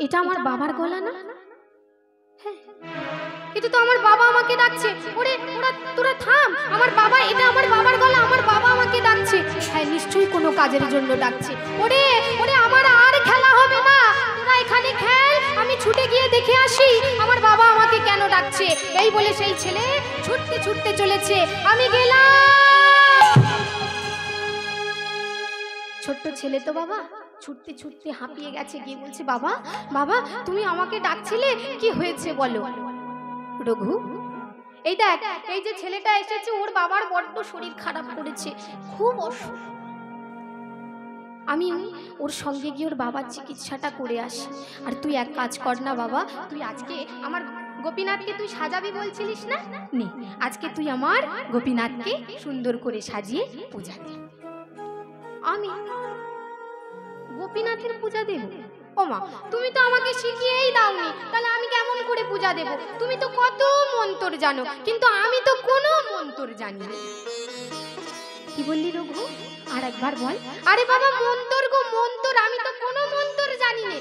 এটা আমার বাবার গলা না? হ্যাঁ, এটা তো আমার বাবা আমাকে ডাকছে। ওরে তোরা থাম, আমার বাবা, এটা আমার বাবার গলা, আমার বাবা আমাকে ডাকছে। হ্যাঁ, নিশ্চয়ই কোনো কাজের জন্য ডাকছে। ওরে ওরে, আমার আর খেলা হবে না, তোরা এখানে খেল, আমি ছুটে গিয়ে দেখে আসি আমার বাবা আমাকে কেন ডাকছে। এই বলে সেই ছেলে ছুটতে ছুটতে চলেছে। আমি গেলাম। ছোট্ট ছেলে তো বাবা ছুটতে ছুটতে হাঁপিয়ে গেছে, গিয়ে বলছে, বাবা বাবা তুমি আমাকে ডাকছিলে, কি হয়েছে বলো? রঘু, এই দেখ, এই যে ছেলেটা এসেছে, ওর বাবার বড্ড শরীর খারাপ করেছে, খুব অসুখ। আমি ওর সঙ্গে গিয়ে ওর বাবার চিকিৎসাটা করে আসি। আর তুই এক কাজ কর না বাবা, তুই আজকে আমার গোপীনাথকে তুই সাজাবি বলছিলিস না, নে আজকে তুই আমার গোপীনাথকে সুন্দর করে সাজিয়ে পূজা দে। আমি গোপীনাথের পূজা দেব? ও মা, তুমি তো আমাকে শিখিয়েই দাওনি, তাহলে আমি কেমন করে পূজা দেব? তুমি তো কত মন্ত্র জানো, কিন্তু আমি তো কোনো মন্ত্র জানি না। কি বললি রঘু? আর একবার বল। আরে বাবা মন্তর গো মন্তর, আমি তো কোনো মন্তর জানি না।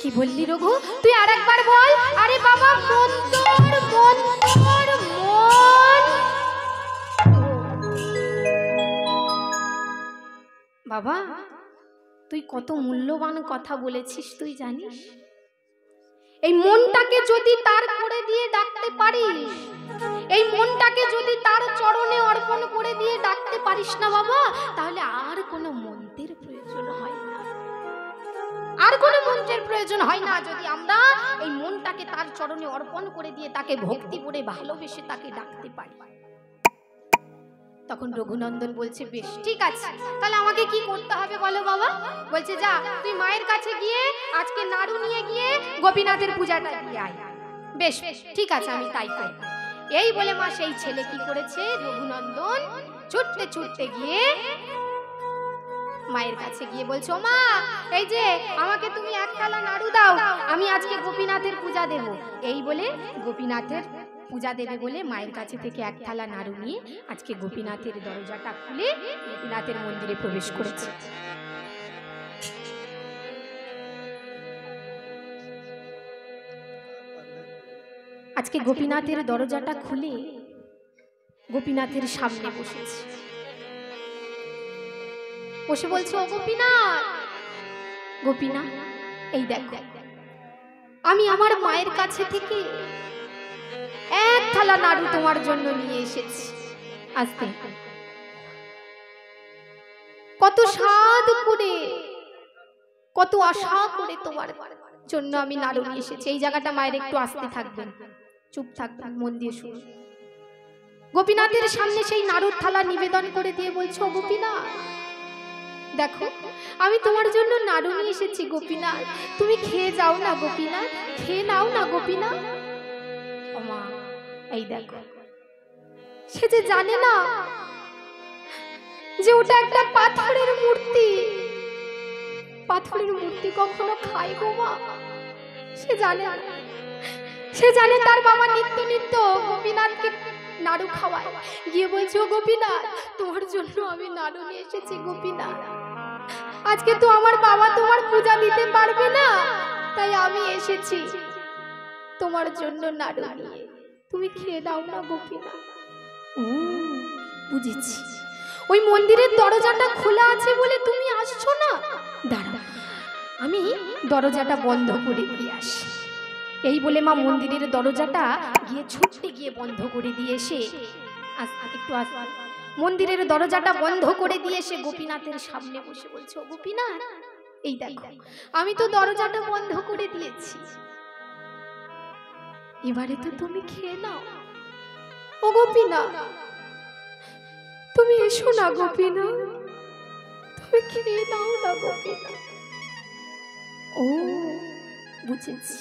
কি বললি রঘু? তুই আর একবার বল। আরে বাবা মন্তর মন্তর মন্তর বাবা তুই কত মূল্যবান কথা বলেছিস তুই জানিস? এই মনটাকে যদি তার করে দিয়ে ডাকতে পারিস, এই মনটাকে যদি তার চরণে অর্পণ করে দিয়ে ডাকতে পারিস না বাবা, তাহলে আর কোনো মন্ত্রের প্রয়োজন হয় না, আর কোনো মন্ত্রের প্রয়োজন হয় না। যদি আমরা এই মনটাকে তার চরণে অর্পণ করে দিয়ে তাকে ভক্তি করে ভালোবেসে তাকে ডাকতে পারি। তখন রঘুনন্দন বলছে বেশ ঠিক আছে, তাহলে আমাকে কি করতে হবে বলো বাবা? বলছে যা তুই মায়ের কাছে গিয়ে আজকে নাড়ু নিয়ে গিয়ে গোপীনাথের পূজাটা দিয়ে আয়। বেশ ঠিক আছে আমি তাই করব। এই বলে মা সেই ছেলে কি করেছে, রঘুনন্দন ছুটতে ছুটতে গিয়ে মায়ের কাছে গিয়ে বলছে ও মা এই যে আমাকে তুমি এক থালা নাড়ু দাও, আমি আজকে গোপীনাথের পূজা দেব। এই বলে গোপীনাথের পূজা দেবে বলে মায়ের কাছে থেকে এক থালা নাড়ু নিয়ে আজকে গোপীনাথের দরজাটা খুলে গোপীনাথের মন্দিরে প্রবেশ করেছে। আজকে গোপীনাথের দরজাটা খুলে গোপীনাথের সামনে বসেছে, বসে বলছে ও গোপীনাথ, গোপীনাথ এই দেখো আমি আমার মায়ের কাছে থেকে এক থালা নাড়ু তোমার জন্য নিয়ে এসেছি। আস্তে কত স্বাদ করে কত আশা করে তোমার জন্য আমি নাড়ু নিয়ে এসেছি। এই জায়গাটা মায়ের একটু আস্তে থাকবেন, চুপ থাকবেন, মন দিয়ে শুনুন। গোপীনাথের সামনে সেই নাড়ুর থালা নিবেদন করে দিয়ে বলছো গোপীনাথ দেখো আমি তোমার জন্য নাড়ু নিয়ে এসেছি গোপীনাথ, তুমি খেয়ে যাও না গোপীনাথ, খেয়ে নাও না গোপীনাথ। ও মা এই দেখো সে যে জানে না যে ওটা একটা পাথরের মূর্তি, পাথরের মূর্তি কখনো খায় গো মা? সে জানে না, সে জানে তার বাবা নিত্য নিত্য গোপীনাথকে নাড়ু খাওয়ায়। গিয়ে বলছে ও গোপীনাথ তোমার জন্য আমি নাড়ু নিয়ে এসেছি গোপীনাথ, আজকে তো আমার বাবা তোমার পূজা দিতে পারবে না, তাই আমি এসেছি তোমার জন্য নাড়ু নিয়ে, তুমি খেয়ে দাও না গোপীনাথ। ও বুঝেছি, ওই মন্দিরের দরজাটা খোলা আছে বলে তুমি আসছো না, দাঁড়া আমি দরজাটা বন্ধ করে দিয়ে আসি। এই বলে মা মন্দিরের দরজাটা গিয়ে ছুটতে গিয়ে বন্ধ করে দিয়ে এসে একটু মন্দিরের দরজাটা বন্ধ করে দিয়ে এসে গোপীনাথের সামনে বসে বলছে ও গোপীনাথ এই দেখো আমি তো দরজাটা বন্ধ করে দিয়েছি, এবারে তো তুমি খেয়ে নাও। ও গোপীনাথ তুমি এসো না গোপীনাথ, তুমি খেয়ে নাও না গোপীনাথ। ও বুঝেছি,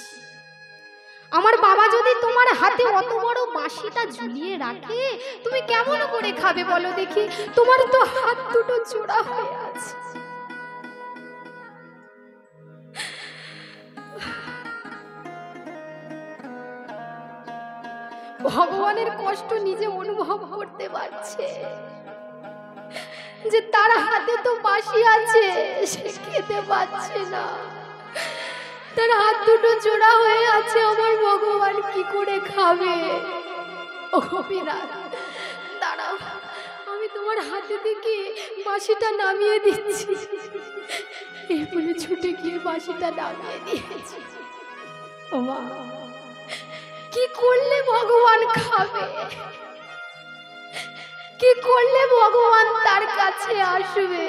আমার বাবা যদি তোমার হাতে অত বড় বাঁশিটা ঝুলিয়ে রাখে তুমি কেমন করে খাবে বলো দেখি? তোমার তো হাত দুটো জোড়া হয়ে আছে। ভগবানের কষ্ট নিজে অনুভব করতে পারছে যে তার হাতে তো বাঁশি আছে, সে খেতে পারছে না, তার হাত দুটো জোড়া হয়ে আছে, আমার ভগবান কি করে খাবে? ও গোপীনাথ দাঁড়াও, আমি তোমার হাতে থেকে বাঁশিটা নামিয়ে দিচ্ছি। এই বলে ছুটে গিয়ে বাঁশিটা নামিয়ে দিয়েছি। ও মা কি করলে ভগবান খাবে? কি করলে ভগবান তার কাছে আসবে?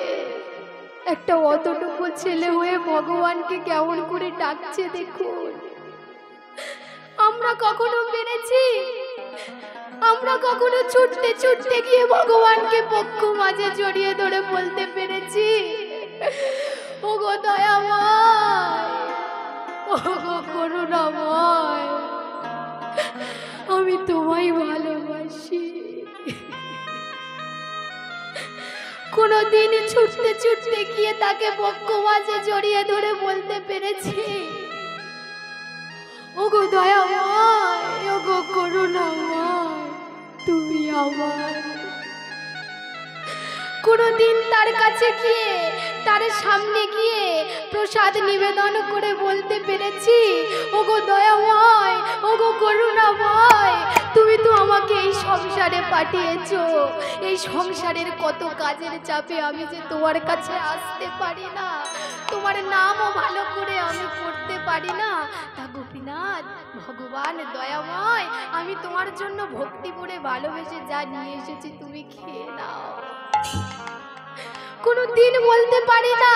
একটা অতটুকু ছেলে হয়ে ভগবানকে কেমন করে ডাকছে দেখুন। আমরা কখনো পেরেছি? আমরা কখনো ছুটতে ছুটতে গিয়ে ভগবানকে পক্ষ মাঝে জড়িয়ে ধরে বলতে পেরেছি ও গো দয়াময়, ও গো করুণাময়, আমি তোমায় ভালোবাসি? কোনদিন ছুটতে ছুটতে গিয়ে তাকে পক্ষ মাঝে জড়িয়ে ধরে বলতে পেরেছি ও গো দয়াময়, ও গো করুণাময়, তুমি আমার? কোনদিন তার কাছে গিয়ে তার সামনে গিয়ে প্রসাদ নিবেদন করে বলতে পেরেছি ও গো দয়াময়, ও গো করুণাময়, তুমি তো আমাকে এই সংসারে পাঠিয়েছো। এই সংসারের কত কাজের চাপে আমি যে তোমার কাছে আসতে পারি না, তোমার নামও ভালো করে আমি করতে পারি না। তা গোপীনাথ ভগবান দয়াময়, আমি তোমার জন্য ভক্তি করে ভালোবেসে যা নিয়ে এসেছি তুমি খেয়ে নাও। কোনো দিন বলতে পারি না,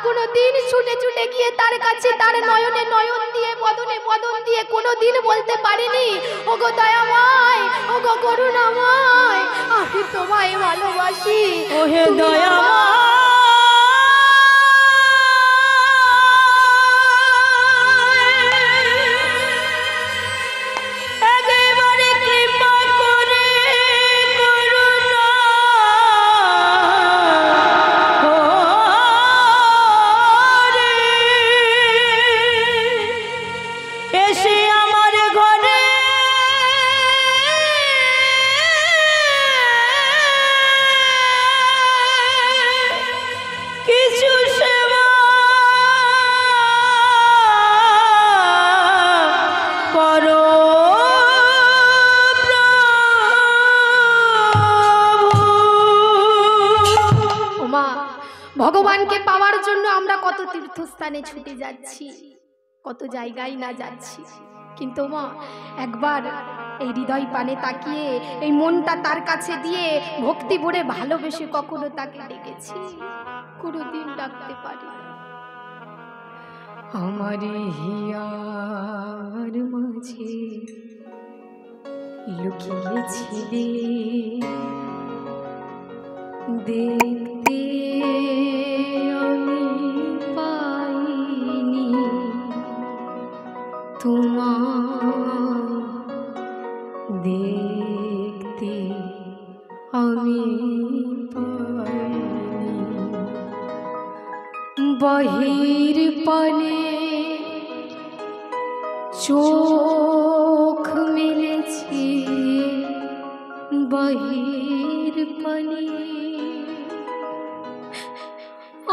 কোনো দিন ছুটে ছুটে গিয়ে তার কাছে তার নয়নে নয়ন দিয়ে বদনে বদন দিয়ে কোনো দিন বলতে পারিনি, ওগো দয়াময়, ওগো করুণাময়, আমি তোমায় ভালোবাসি। ওহে দয়াময়, একেবারে কৃপা করে করুণা করে এসে আমার ঘরে কিছু সেবা করো ওমা, ভগবানকে পাওয়ার জন্য আমরা কত তীর্থস্থানে ছুটে যাচ্ছি, কত জায়গায় না যাচ্ছি, কিন্তু মা একবার এই হৃদয় পানে তাকিয়ে এই মনটা তার কাছে দিয়ে ভক্তি ভরে ভালোবেসে কখনো তাকে ডেকেছি? কোনোদিন ডাকতে পারি না। আমার হিয়ার মাঝে লুকিয়েছিলে দেখতে আমি পাইনি তোমায়, দেখতে আমি পাইনি। বহির পানে চোখ মেলেছি, বহির পানে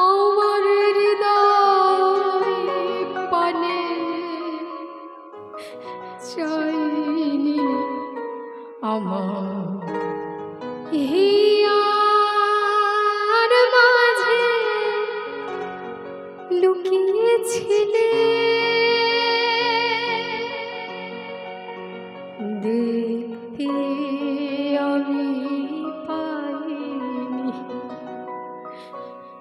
আমার হৃদয় পানে চাইনি। আমার হিয়ার মাঝে লুকিয়েছিলে দেখতে আমি পাইনি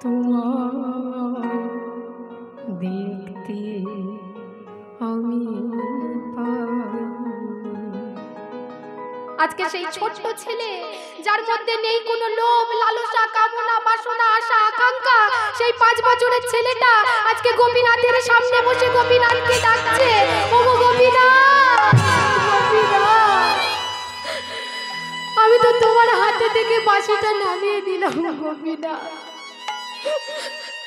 তোমায়, দেখতে আমি পাইনি। আজকে সেই ছোট্ট ছেলে যার মধ্যে নেই কোনো লোভ লালসা কামনা বাসনা আশা আকাঙ্ক্ষা, সেই 5 বছরের ছেলেটা আজকে গোপীনাথের সামনে বসে গোপীনাথকে ডাকছে, ওগো গোপীনাথ, গোপীনাথ। আমি তো তোমার হাতে থেকে বাঁশিটা নামিয়ে দিলাম গোপীনাথ,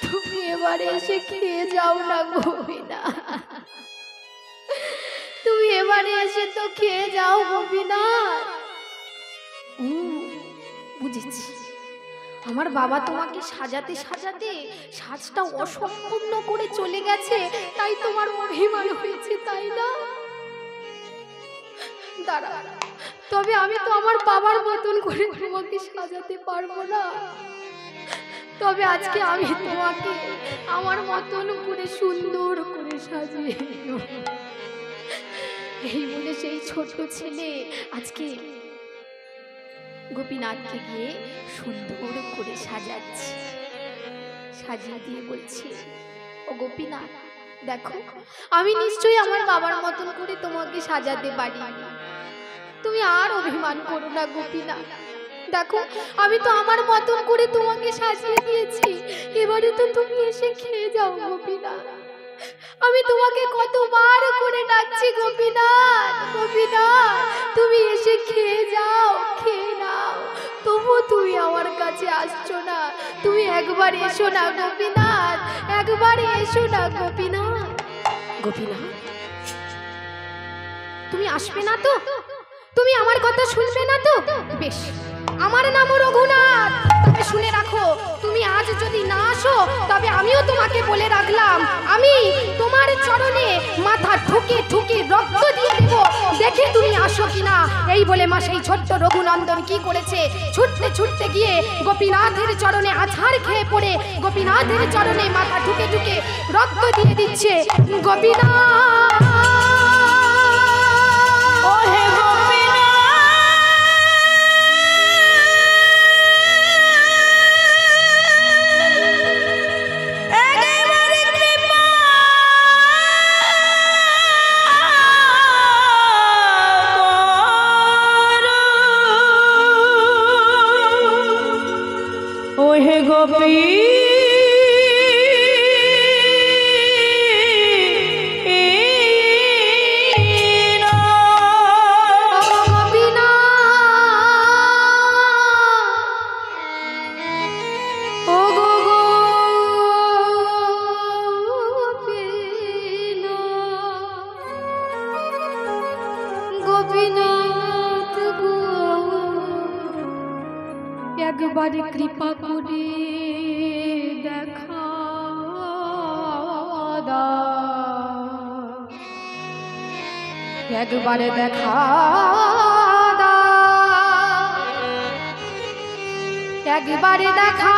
তুমি এবারে এসে খেয়ে যাও না গোপীনাথ, তুমি এবারে এসে তো খেয়ে যাও গোপীনাথ। বুঝেছি, আমার বাবা তোমাকে সাজাতে সাজাতে সাজটা অসম্পূর্ণ করে চলে গেছে, তাই তোমার অভিমান হয়েছে, তাই না? দাঁড়া, তবে আমি তো আমার বাবার মতন করে তোমাকে সাজাতে পারবো না, তবে আজকে আমি তোমাকে আমার মতন করে সুন্দর করে সাজিয়ে দেব। এই বলে সেই ছোট ছেলে আজকে গোপীনাথকে গিয়ে সুন্দর করে সাজাচ্ছে, সাজিয়ে দিয়ে বলছে, ও গোপীনাথ দেখো, আমি নিশ্চয়ই আমার বাবার মতন করে তোমাকে সাজাতে পারি, তুমি আর অভিমান করো না গোপীনাথ। দেখো আমি তো আমার মতন করে তোমাকে সাজিয়ে দিয়েছি, এবারে তো তুমি এসে খেয়ে যাও গোপীনাথ। আমি তোমাকে কতবার করে ডাকছি গোপীনাথ, গোপীনাথ, তুমি এসে খেয়ে যাও, খেয়ে নাও, তবু তুমি আমার কাছে আসছো না। তুমি একবার এসো না গোপীনাথ, একবার এসো না গোপীনাথ। গোপীনাথ তুমি আসবে না তো? তুমি আমার কথা শুনবে না তো? বেশ, আমার নাম রঘুনাথ, তবে শুনে রাখো, তুমি আজ যদি না আসো তবে আমিও তোমাকে বলে রাখলাম, আমি তোমার চরণে মাথা ঠুকে ঠুকে রক্ত দিয়ে দেব, দেখে তুমি আসো কিনা। এই বলে মা সেই ছোট্ট রঘুনন্দন কি করেছে, ছুটতে ছুটতে গিয়ে গোপীনাথের চরণে আছাড় খেয়ে পড়ে গোপীনাথের চরণে মাথা ঠুকে ঠুকে রক্ত দিয়ে দিচ্ছে। গোপীনাথ ও হে গোপী একবার কৃপা করে দেখা দাও, একবারে দেখা দাও, একবারে দেখা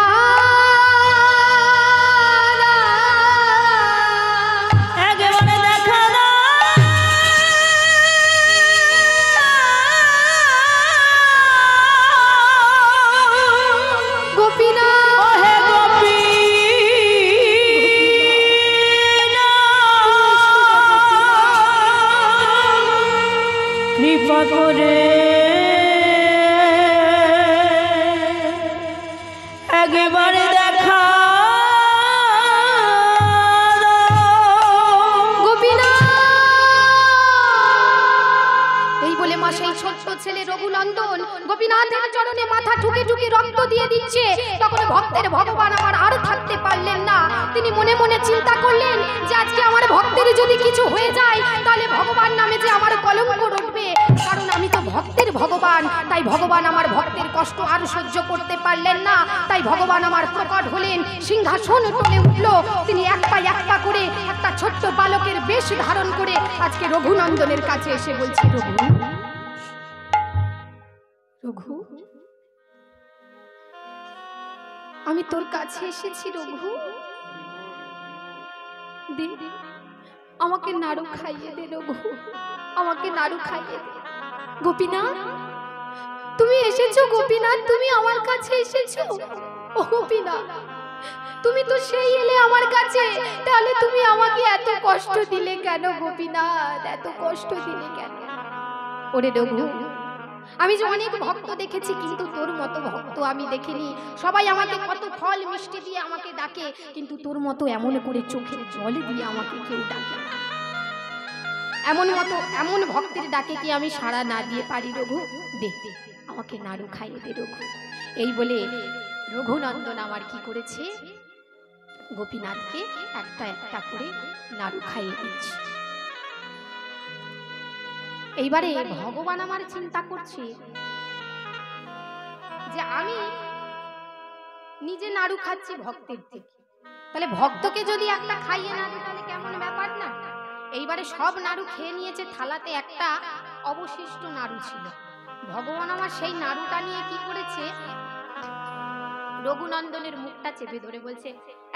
কৃপা করে একবারে দেখা এই বলে মা সেই ছোট্ট ছেলে রঘুনন্দন গোপীনাথের চরণে মাথা ঠুকে ঠুকে রক্ত দিয়ে দিচ্ছে। তখন ভক্তের ভগবান আমার আর থাকতে পারলেন না। তিনি মনে মনে চিন্তা করলেন যে আজকে আমার ভক্তের যদি কিছু হয়ে যায় তাহলে ভগবান নামে যে আমার কলঙ্ক রটবে, কারণ আমি তো ভক্তের ভগবান। তাই ভগবান আমার ভক্তের কষ্ট আর সহ্য করতে পারলেন না। তাই ভগবান আমার প্রকট হলেন, সিংহাসন টলে উঠল। তিনি একটা একটা করে একটা ছোট্ট বালকের বেশ ধারণ করে আজকে রঘুনন্দনের কাছে এসে বলছে, রঘু রঘু আমি তোর কাছে এসেছি। রঘু দে আমাকে নাড়ু খাইয়ে দে, রঘু আমাকে নাড়ু খাইয়ে দে। গোপীনাথ তুমি এসেছো, গোপীনাথ তুমি আমার কাছে এসেছো। ও গোপীনাথ তুমি তো সেই এলে আমার কাছে, তাহলে তুমি আমাকে এত কষ্ট দিলে কেন গোপীনাথ, এত কষ্ট দিলে কেন? ওরে রঘু আমি যে অনেক ভক্ত দেখেছি কিন্তু তোর মতো ভক্ত আমি দেখিনি। সবাই আমাকে কত ফল মিষ্টি দিয়ে আমাকে ডাকে, কিন্তু তোর মতো এমন করে চোখের জল দিয়ে আমাকে কেউ ডাকে না। এমন ভক্তের ডাকে কি আমি সাড়া না দিয়ে পারি? রঘু দে আমাকে নাড়ু খাইয়ে দে রঘু। এই বলে রঘুনন্দন আমার কি করেছে, গোপীনাথকে একটা একটা করে নাড়ু খাইয়ে দিচ্ছে। এইবারে ভগবান আমার চিন্তা করছে যে আমি নিজে নাড়ু খাচ্ছি ভক্তের থেকে, তাহলে ভক্তকে যদি একটা খাইয়ে না দিই তাহলে কেমন ব্যাপার না? এইবারে সব নাড়ু খেয়ে নিয়েছে, থালাতে একটা অবশিষ্ট নাড়ু ছিল। ভগবান আমার সেই নাড়ুটা নিয়ে কি করেছে, রঘুনন্দনের মুখটা চেপে ধরে বলছে,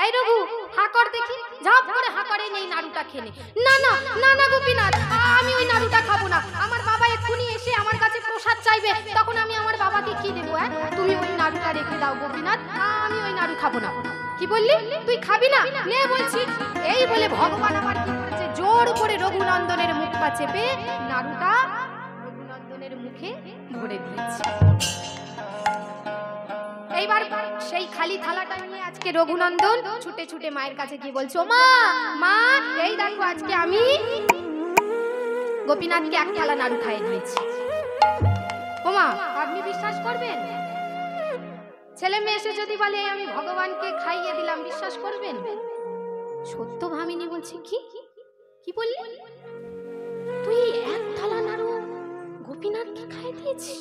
এই রঘু হা কর দেখি, ঝাপ করে হা করে নেই নাড়ুটা খেলে। না না না না গোপীনাথ আমি ওই নাড়ুটা খাবো না। আমার বাবা এক্ষুনি এসে আমার কাছে প্রসাদ চাইবে, তখন আমি আমার বাবাকে কি দেবো? তুমি ওই নাড়ুটা রেখে দাও গোপীনাথ, আমি ওই নাড়ু খাবো না। কি বললি তুই খাবি না? নে বলছি। এই বলে ভগবান আমার কি করেছে, জোর করে রঘুনন্দনের মুখটা চেপে নাড়ুটা রঘুনন্দনের মুখে ভরে দিয়েছে। এইবার সেই খালি থালাটা নিয়ে আজকে রঘুনন্দন ছুটে ছুটে মায়ের কাছে গিয়ে বলছো, মা মা এই দেখো আজকে আমি গোপীনাথকে এক থালা নাড়ু খাইয়ে দিয়েছি। ও মা আপনি বিশ্বাস করবেন? ছেলে মেয়ে এসে যদি বলে আমি ভগবানকে খাইয়ে দিলাম, বিশ্বাস করবেন? সত্য ভামিনী বলছে, কি কি বললি তুই? এক থালা নাড়ু গোপীনাথকে খাইয়ে দিয়েছিস?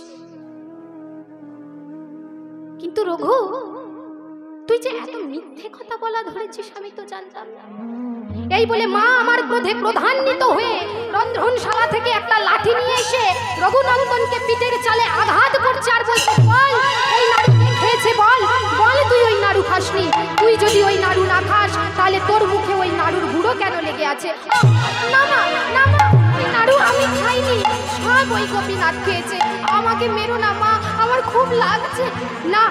কিন্তু রঘু তুই যে এত মিথ্যে কথা বলা ধরেছিস আমি তো জানতাম না। এই বলে মা আমার ক্রোধে ক্রোধান্বিত হয়ে রন্ধনশালা থেকে একটা লাঠি নিয়ে এসে রঘুনন্দনকে পিঠের চালে আঘাত করছে আর বলছে, বল এই নাড়ু কে খেয়েছে, বল বল তুই ওই নাড়ু খাসনি, তুই যদি ওই নাড়ু না খাস তাহলে তোর মুখে ওই নাড়ুর গুঁড়ো কেন লেগে আছে? না মা, না মা, ওই নাড়ু আমি খাইনি, সব ওই গোপীনাথ খেয়েছে, আমাকে মেরো না মা, আমার খুব লাগছে। না,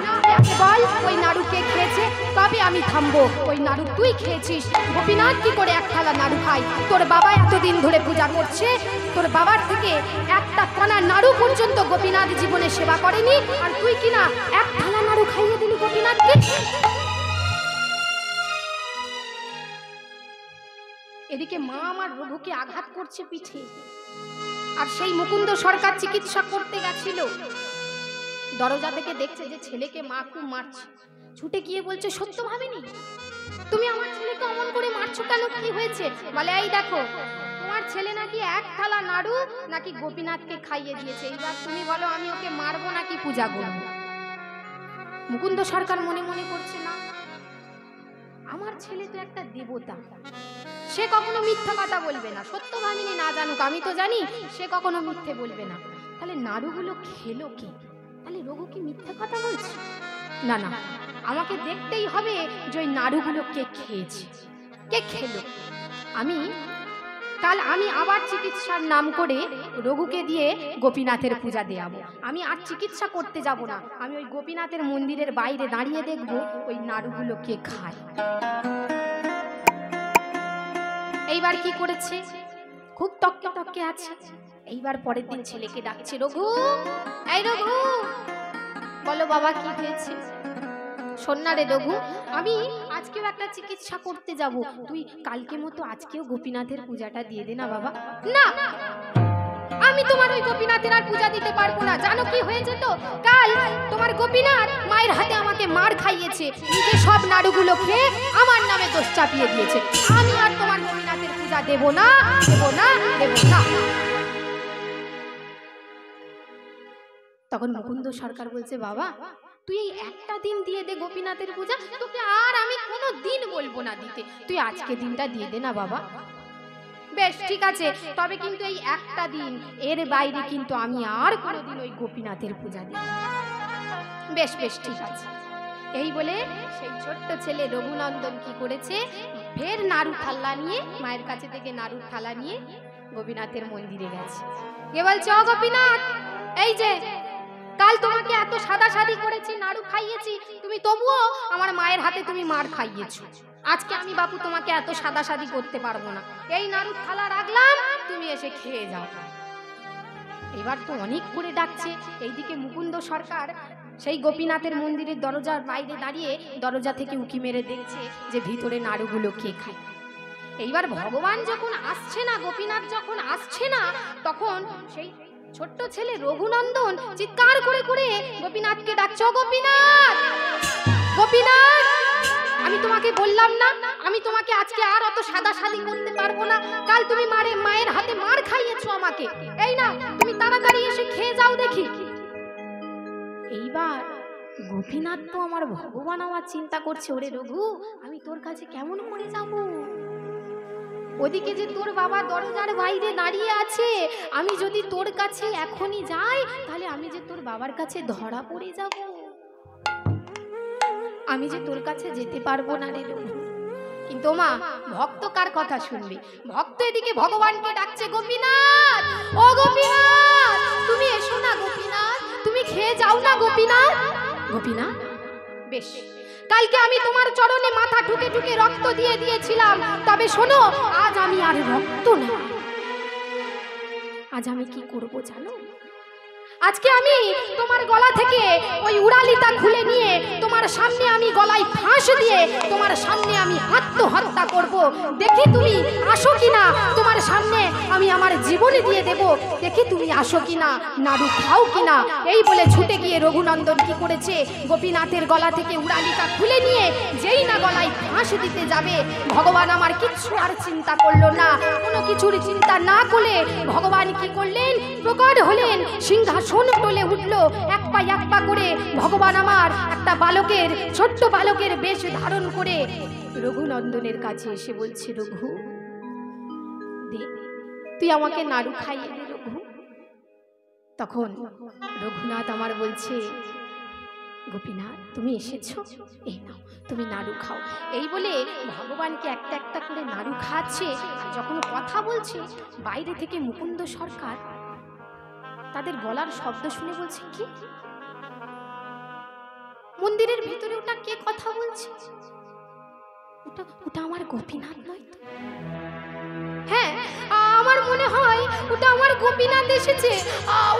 বল ওই নাড়ু কে খেয়েছে, তবে আমি থামবো। ওই নাড়ু তুই খেয়েছিস। গোপীনাথ কি করে এক থালা নাড়ু খায়? তোর বাবা এতদিন ধরে পূজা করছে, তোর বাবার থেকে একটা কণা নাড়ু পর্যন্ত গোপীনাথ জীবনে সেবা করেনি, আর তুই কিনা এক থালা নাড়ু খাইয়ে দিলি গোপীনাথকে। এদিকে মা আমার রঘুকে আঘাত করছে পিঠে, আর সেই মুকুন্দ সরকার চিকিৎসা করতে গেছিল, দরজা থেকে দেখছে যে ছেলেকে মা খুব মারছে, ছুটে গিয়ে বলছে, সত্য ভাবিনি, তুমি আমার ছেলেকে অমন করে মারছো কেন, কি হয়েছে? বলে, এই দেখো, তোমার ছেলে নাকি এক থালা নাড়ু নাকি গোপীনাথকে খাইয়ে দিয়েছে, এইবার তুমি বলো আমি ওকে মারবো নাকি পূজা করবো? মুকুন্দ সরকার মনে মনে করছে, না, আমার ছেলে তো একটা দেবতা, সে কখনো মিথ্যা কথা বলবে না, সত্য ভাবিনি না জানুক, আমি তো জানি সে কখনো মিথ্যে বলবে না, তাহলে নাড়ুগুলো খেলো কি? তাহলে রঘু কি মিথ্যা কথা বলছে? না না, আমাকে দেখতেই হবে যে ওই নাড়ুগুলো কে খেয়েছে, কে খেলো। কাল আমি আবার চিকিৎসার নাম করে রঘুকে দিয়ে গোপীনাথের পূজা দেয়াবো। আমি আর চিকিৎসা করতে যাব না, আমি ওই গোপীনাথের মন্দিরের বাইরে দাঁড়িয়ে দেখবো ওই নাড়ুগুলো কে খায়। এইবার কি করেছে, খুব তককে তককে আছে। এইবার পরের দিন ছেলেকে ডাকছে, রঘু, এই রঘু, বলো বাবা কি হয়েছে? শোন না রে রঘু, আমি আজকেও একটা চিকিৎসা করতে যাব, তুই কালকে মতো আজকেও গোপীনাথের পূজাটা দিয়ে দে না বাবা। না, আমি তোমার ওই গোপীনাথের আর পূজা দিতে পারবো না। জানো কি হয়েছে তো, কাল তোমার গোপীনাথ মায়ের হাতে আমাকে মার খাইয়েছে, নিজে সব নাড়ুগুলো খেয়ে আমার নামে দোষ চাপিয়ে দিয়েছে। আমি আর তোমার গোপীনাথের পূজা দেব না, দেব না, দেব না। তখন মুকুন্দ সরকার বলছে, বাবা তুই এই একটা দিন দিয়ে দে গোপীনাথের পূজা, তোকে আর আমি কোনো দিন বলবো না দিতে, তুই আজকে দিনটা দিয়ে দে না বাবা। বেশ ঠিক আছে, তবে কিন্তু এই একটা দিন, এর বাইরে কিন্তু আমি আর কোনোদিন ওই গোপীনাথের পূজা দিই। বেশ বেশ ঠিক আছে। এই বলে সেই ছোট্ট ছেলে রঘুনন্দন কি করেছে, ফের নাড়ু থালা নিয়ে, মায়ের কাছে থেকে নাড়ুর থালা নিয়ে গোপীনাথের মন্দিরে গেছে। কে বলছে, ও গোপীনাথ, এই যে কাল তোমাকে এত সাদা সাদি করেছি, নাড়ু খাইয়েছি, তুমি তবুও আমার মায়ের হাতে তুমি মার খাইয়েছো, আজকে আমি বাপু তোমাকে এত সাদা সাদি করতে পারবো না, এই নাড়ুর থালা রাখলাম, তুমি এসে খেয়ে যাও। এবার তো অনেক করে ডাকছে। এইদিকে মুকুন্দ সরকার সেই গোপীনাথের মন্দিরের দরজার বাইরে দাঁড়িয়ে দরজা থেকে উঁকি মেরে দেখছে যে ভিতরে নাড়ুগুলো কে খায়। এইবার ভগবান যখন আসছে না, গোপীনাথ যখন আসছে না, তখন সেই ছোট্ট ছেলে রঘুনন্দন চিৎকার করে করে গোপীনাথকে ডাকছে, গোপীনাথ, গোপীনাথ, আমি তোমাকে বললাম না আমি তোমাকে আজকে আর অত সাদা সাদি করতে পারবো না, কাল তুমি মায়ের হাতে মার খাইয়েছো আমাকে, এই না তুমি তাড়াতাড়ি এসে খেয়ে যাও দেখি। এইবার গোপীনাথ তো আমার ভগবান, আমার চিন্তা করছে, ওরে রঘু আমি তোর কাছে কেমন করে যাব, ওদিকে যে তোর বাবা দরজার বাইরে দাঁড়িয়ে আছে, আমি যদি তোর কাছে এখনই যাই তাহলে আমি যে তোর বাবার কাছে ধরা পড়ে যাব, আমি যে তোর কাছে যেতে পারবো না রে রঘু। কিন্তু মা, ভক্ত কার কথা শুনবে? ভক্ত এদিকে ভগবানকে ডাকছে, গোপীনাথ, ও গোপীনাথ, তুমি এসো না গোপীনাথ, তুমি খেয়ে যাও না গোপীনাথ। গোপীনাথ, বেশ, কালকে আমি তোমার চরণে মাথা ঠুকে ঠুকে রক্ত দিয়ে দিয়েছিলাম, তবে শোনো, আজ আমি আর রক্ত না, আজ আমি কি করব জানো? আজকে আমি তোমার গলা থেকে ওই উড়ালিটা খুলে নিয়ে তোমার সামনে আমি গলায় ফাঁস দিয়ে তোমার সামনে আমি আত্মহত্যা করব, দেখি তুমি আসো কিনা, তোমার সামনে আমি আমার জীবনে দিয়ে দেব, দেখি তুমি আসো কিনা, নাড়ু খাও কিনা। এই বলে ছুটে গিয়ে রঘুনন্দন কি করেছে, গোপীনাথের গলা থেকে উড়ালিটা খুলে নিয়ে যেই না গলায় ফাঁস দিতে যাবে, ভগবান আমার কিচ্ছু আর চিন্তা করলো না, কোনো কিছুর চিন্তা না করে ভগবান কি করলেন, প্রকট হলেন, সিংহাসন টলে উঠলো, এক পা করে ভগবান আমার একটা বালকের, ছোট্ট বালকের বেশ ধারণ করে রঘুনন্দনের কাছে এসে বলছে, রঘু দে, তুই আমাকে নাড়ু খাইয়ে দে রঘু। তখন রঘুনাথ আমার বলছে, গোপীনাথ তুমি এসেছো, এই নাও তুমি নাড়ু খাও। এই বলে ভগবানকে একটা একটা করে নাড়ু খাচ্ছে। আর যখন কথা বলছে, বাইরে থেকে মুকুন্দ সরকার তাদের গলার শব্দ শুনে বলছে, কি মন্দিরের ভিতরে ওটা কে কথা বলছে? ওটা ওটা আমার গোপীনাথ নয় তো? হ্যাঁ, আমার মনে হয় ওটা আমার গোপীনাথ এসেছে।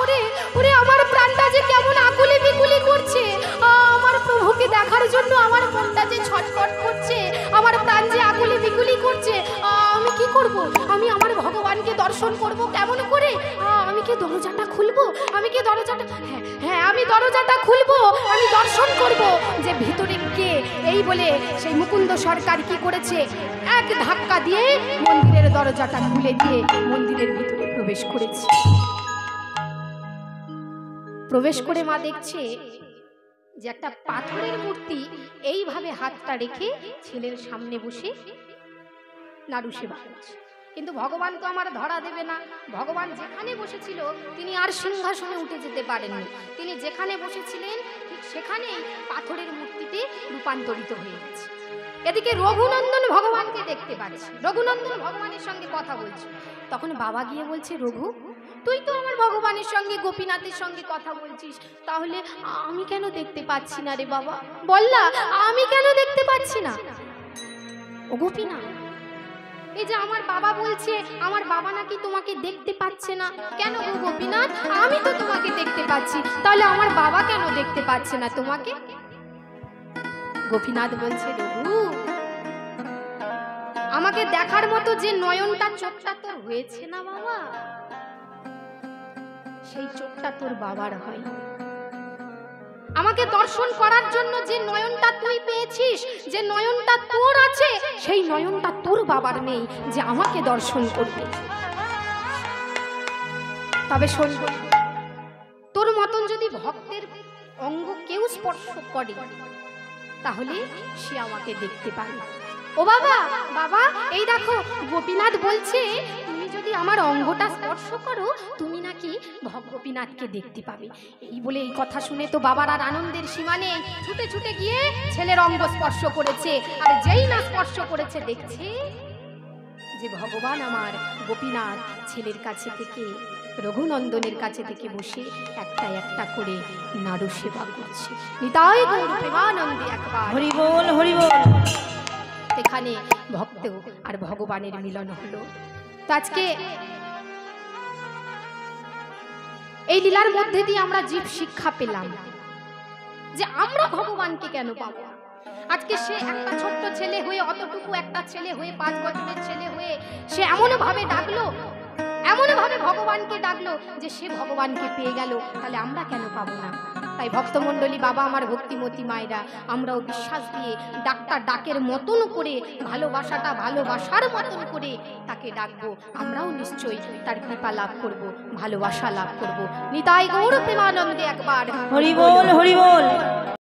ওরে ওরে, আমার প্রাণটা যে কেমন আকুলি বিকুলি করছে। আমার প্রভুকে দেখার জন্য আমার মনটা যে ছটফট করছে, আমার প্রাণ যে আকুলি বিকুলি করছে। আমি কি করব? আমি আমার ভগবানকে দর্শন করব কেমন করে? আমি কি দরজাটা খুলবো? আমি কি দরজাটা, হ্যাঁ হ্যাঁ, আমি দরজাটা খুলবো, আমি দর্শন করব যে ভিতরে কে। এই বলে সেই মুকুন্দ সরকার কি করেছে, এক ধাক্কা দিয়ে মন্দিরের দরজাটা খুলে দিয়ে মন্দিরের ভিতরে প্রবেশ করেছে। প্রবেশ করে মা দেখছে যে একটা পাথরের মূর্তি এইভাবে হাতটা রেখে ছেলের সামনে বসে নাড়ু সেবা করছে। কিন্তু ভগবান তো আমার ধরা দেবে না। ভগবান যেখানে বসেছিল তিনি আর সিংহাসনে উঠে যেতে পারেননি। তিনি যেখানে বসেছিলেন ঠিক সেখানেই পাথরের মূর্তিতে রূপান্তরিত হয়ে গেছে। এদিকে রঘুনন্দন ভগবানকে দেখতে পাচ্ছে, রঘুনন্দন ভগবানের সঙ্গে কথা বলছে। তখন বাবা গিয়ে বলছে, রঘু তুই তো আমার ভগবানের সঙ্গে গোপীনাথের সঙ্গে কথা বলছিস, তাহলে আমি কেন দেখতে পাচ্ছি না রে বাবা? বললা আমি কেন দেখতে পাচ্ছি না? ও গোপীনাথ, এই যে আমার বাবা বলছে আমার বাবা নাকি তোমাকে দেখতে পাচ্ছে না, কেন গো গোপীনাথ? আমি তো তোমাকে দেখতে পাচ্ছি, তাহলে আমার বাবা কেন দেখতে পাচ্ছে না তোমাকে? গোপীনাথ বলছে, রঘু আমাকে দেখার মতো যে নয়নটা চোখটা তোর হয়েছে না বাবা, সেই চোখটা তোর বাবার হয়। আমাকে দর্শন করার জন্য যে নয়নটা তুই পেয়েছিস, যে নয়নটা তোর আছে, সেই নয়নটা তোর বাবার নেই যে আমাকে দর্শন করবে। তবে শোন, তোর মতন যদি ভক্তের অঙ্গ কেউ স্পর্শ করে তাহলে সে আমাকে দেখতে পারে। ও বাবা, বাবা এই দেখো গোপীনাথ বলছে তুমি যদি আমার অঙ্গটা স্পর্শ করো তুমি নাকি গোপীনাথকে দেখতে পাবে। এই বলে এই কথা শুনে তো বাবার আর আনন্দের সীমা নেই। ছুটে ছুটে গিয়ে ছেলের অঙ্গ স্পর্শ করেছে। আর যেই না স্পর্শ করেছে দেখছে যে ভগবান আমার গোপীনাথ ছেলের কাছে থেকে, রঘুনন্দনের কাছে থেকে বসে একটা একটা করে নাড়ু সেবা করছে। নিতাই গৌর প্রেমানন্দে একবার হরি বল, হরি বল। এখানে ভক্ত আর ভগবানের মিলন হলো। তো আজকে এই লীলার মধ্যে দিয়ে আমরা জীব শিক্ষা পেলাম যে আমরা ভগবানকে কেন পাবো। আজকে সে একটা ছোট্ট ছেলে হয়ে, অতটুকু একটা ছেলে হয়ে, 5 বছরের ছেলে হয়ে সে এমন ভাবে ডাকলো, এমন ভাবে ভগবানকে ডাকলো যে সে ভগবানকে পেয়ে গেল, তাহলে আমরা কেন পাবো না? তাই ভক্তমণ্ডলী, বাবা আমার ভক্তিমতী মায়েরা, আমরাও বিশ্বাস দিয়ে ডাক্তার ডাকের মতন করে, ভালোবাসাটা ভালোবাসার মতন করে তাকে ডাকবো। আমরাও নিশ্চয়ই তার কৃপা লাভ করব, ভালোবাসা লাভ করব। নিতাই গৌর প্রেমানন্দে একবার হরি বল, হরি বল।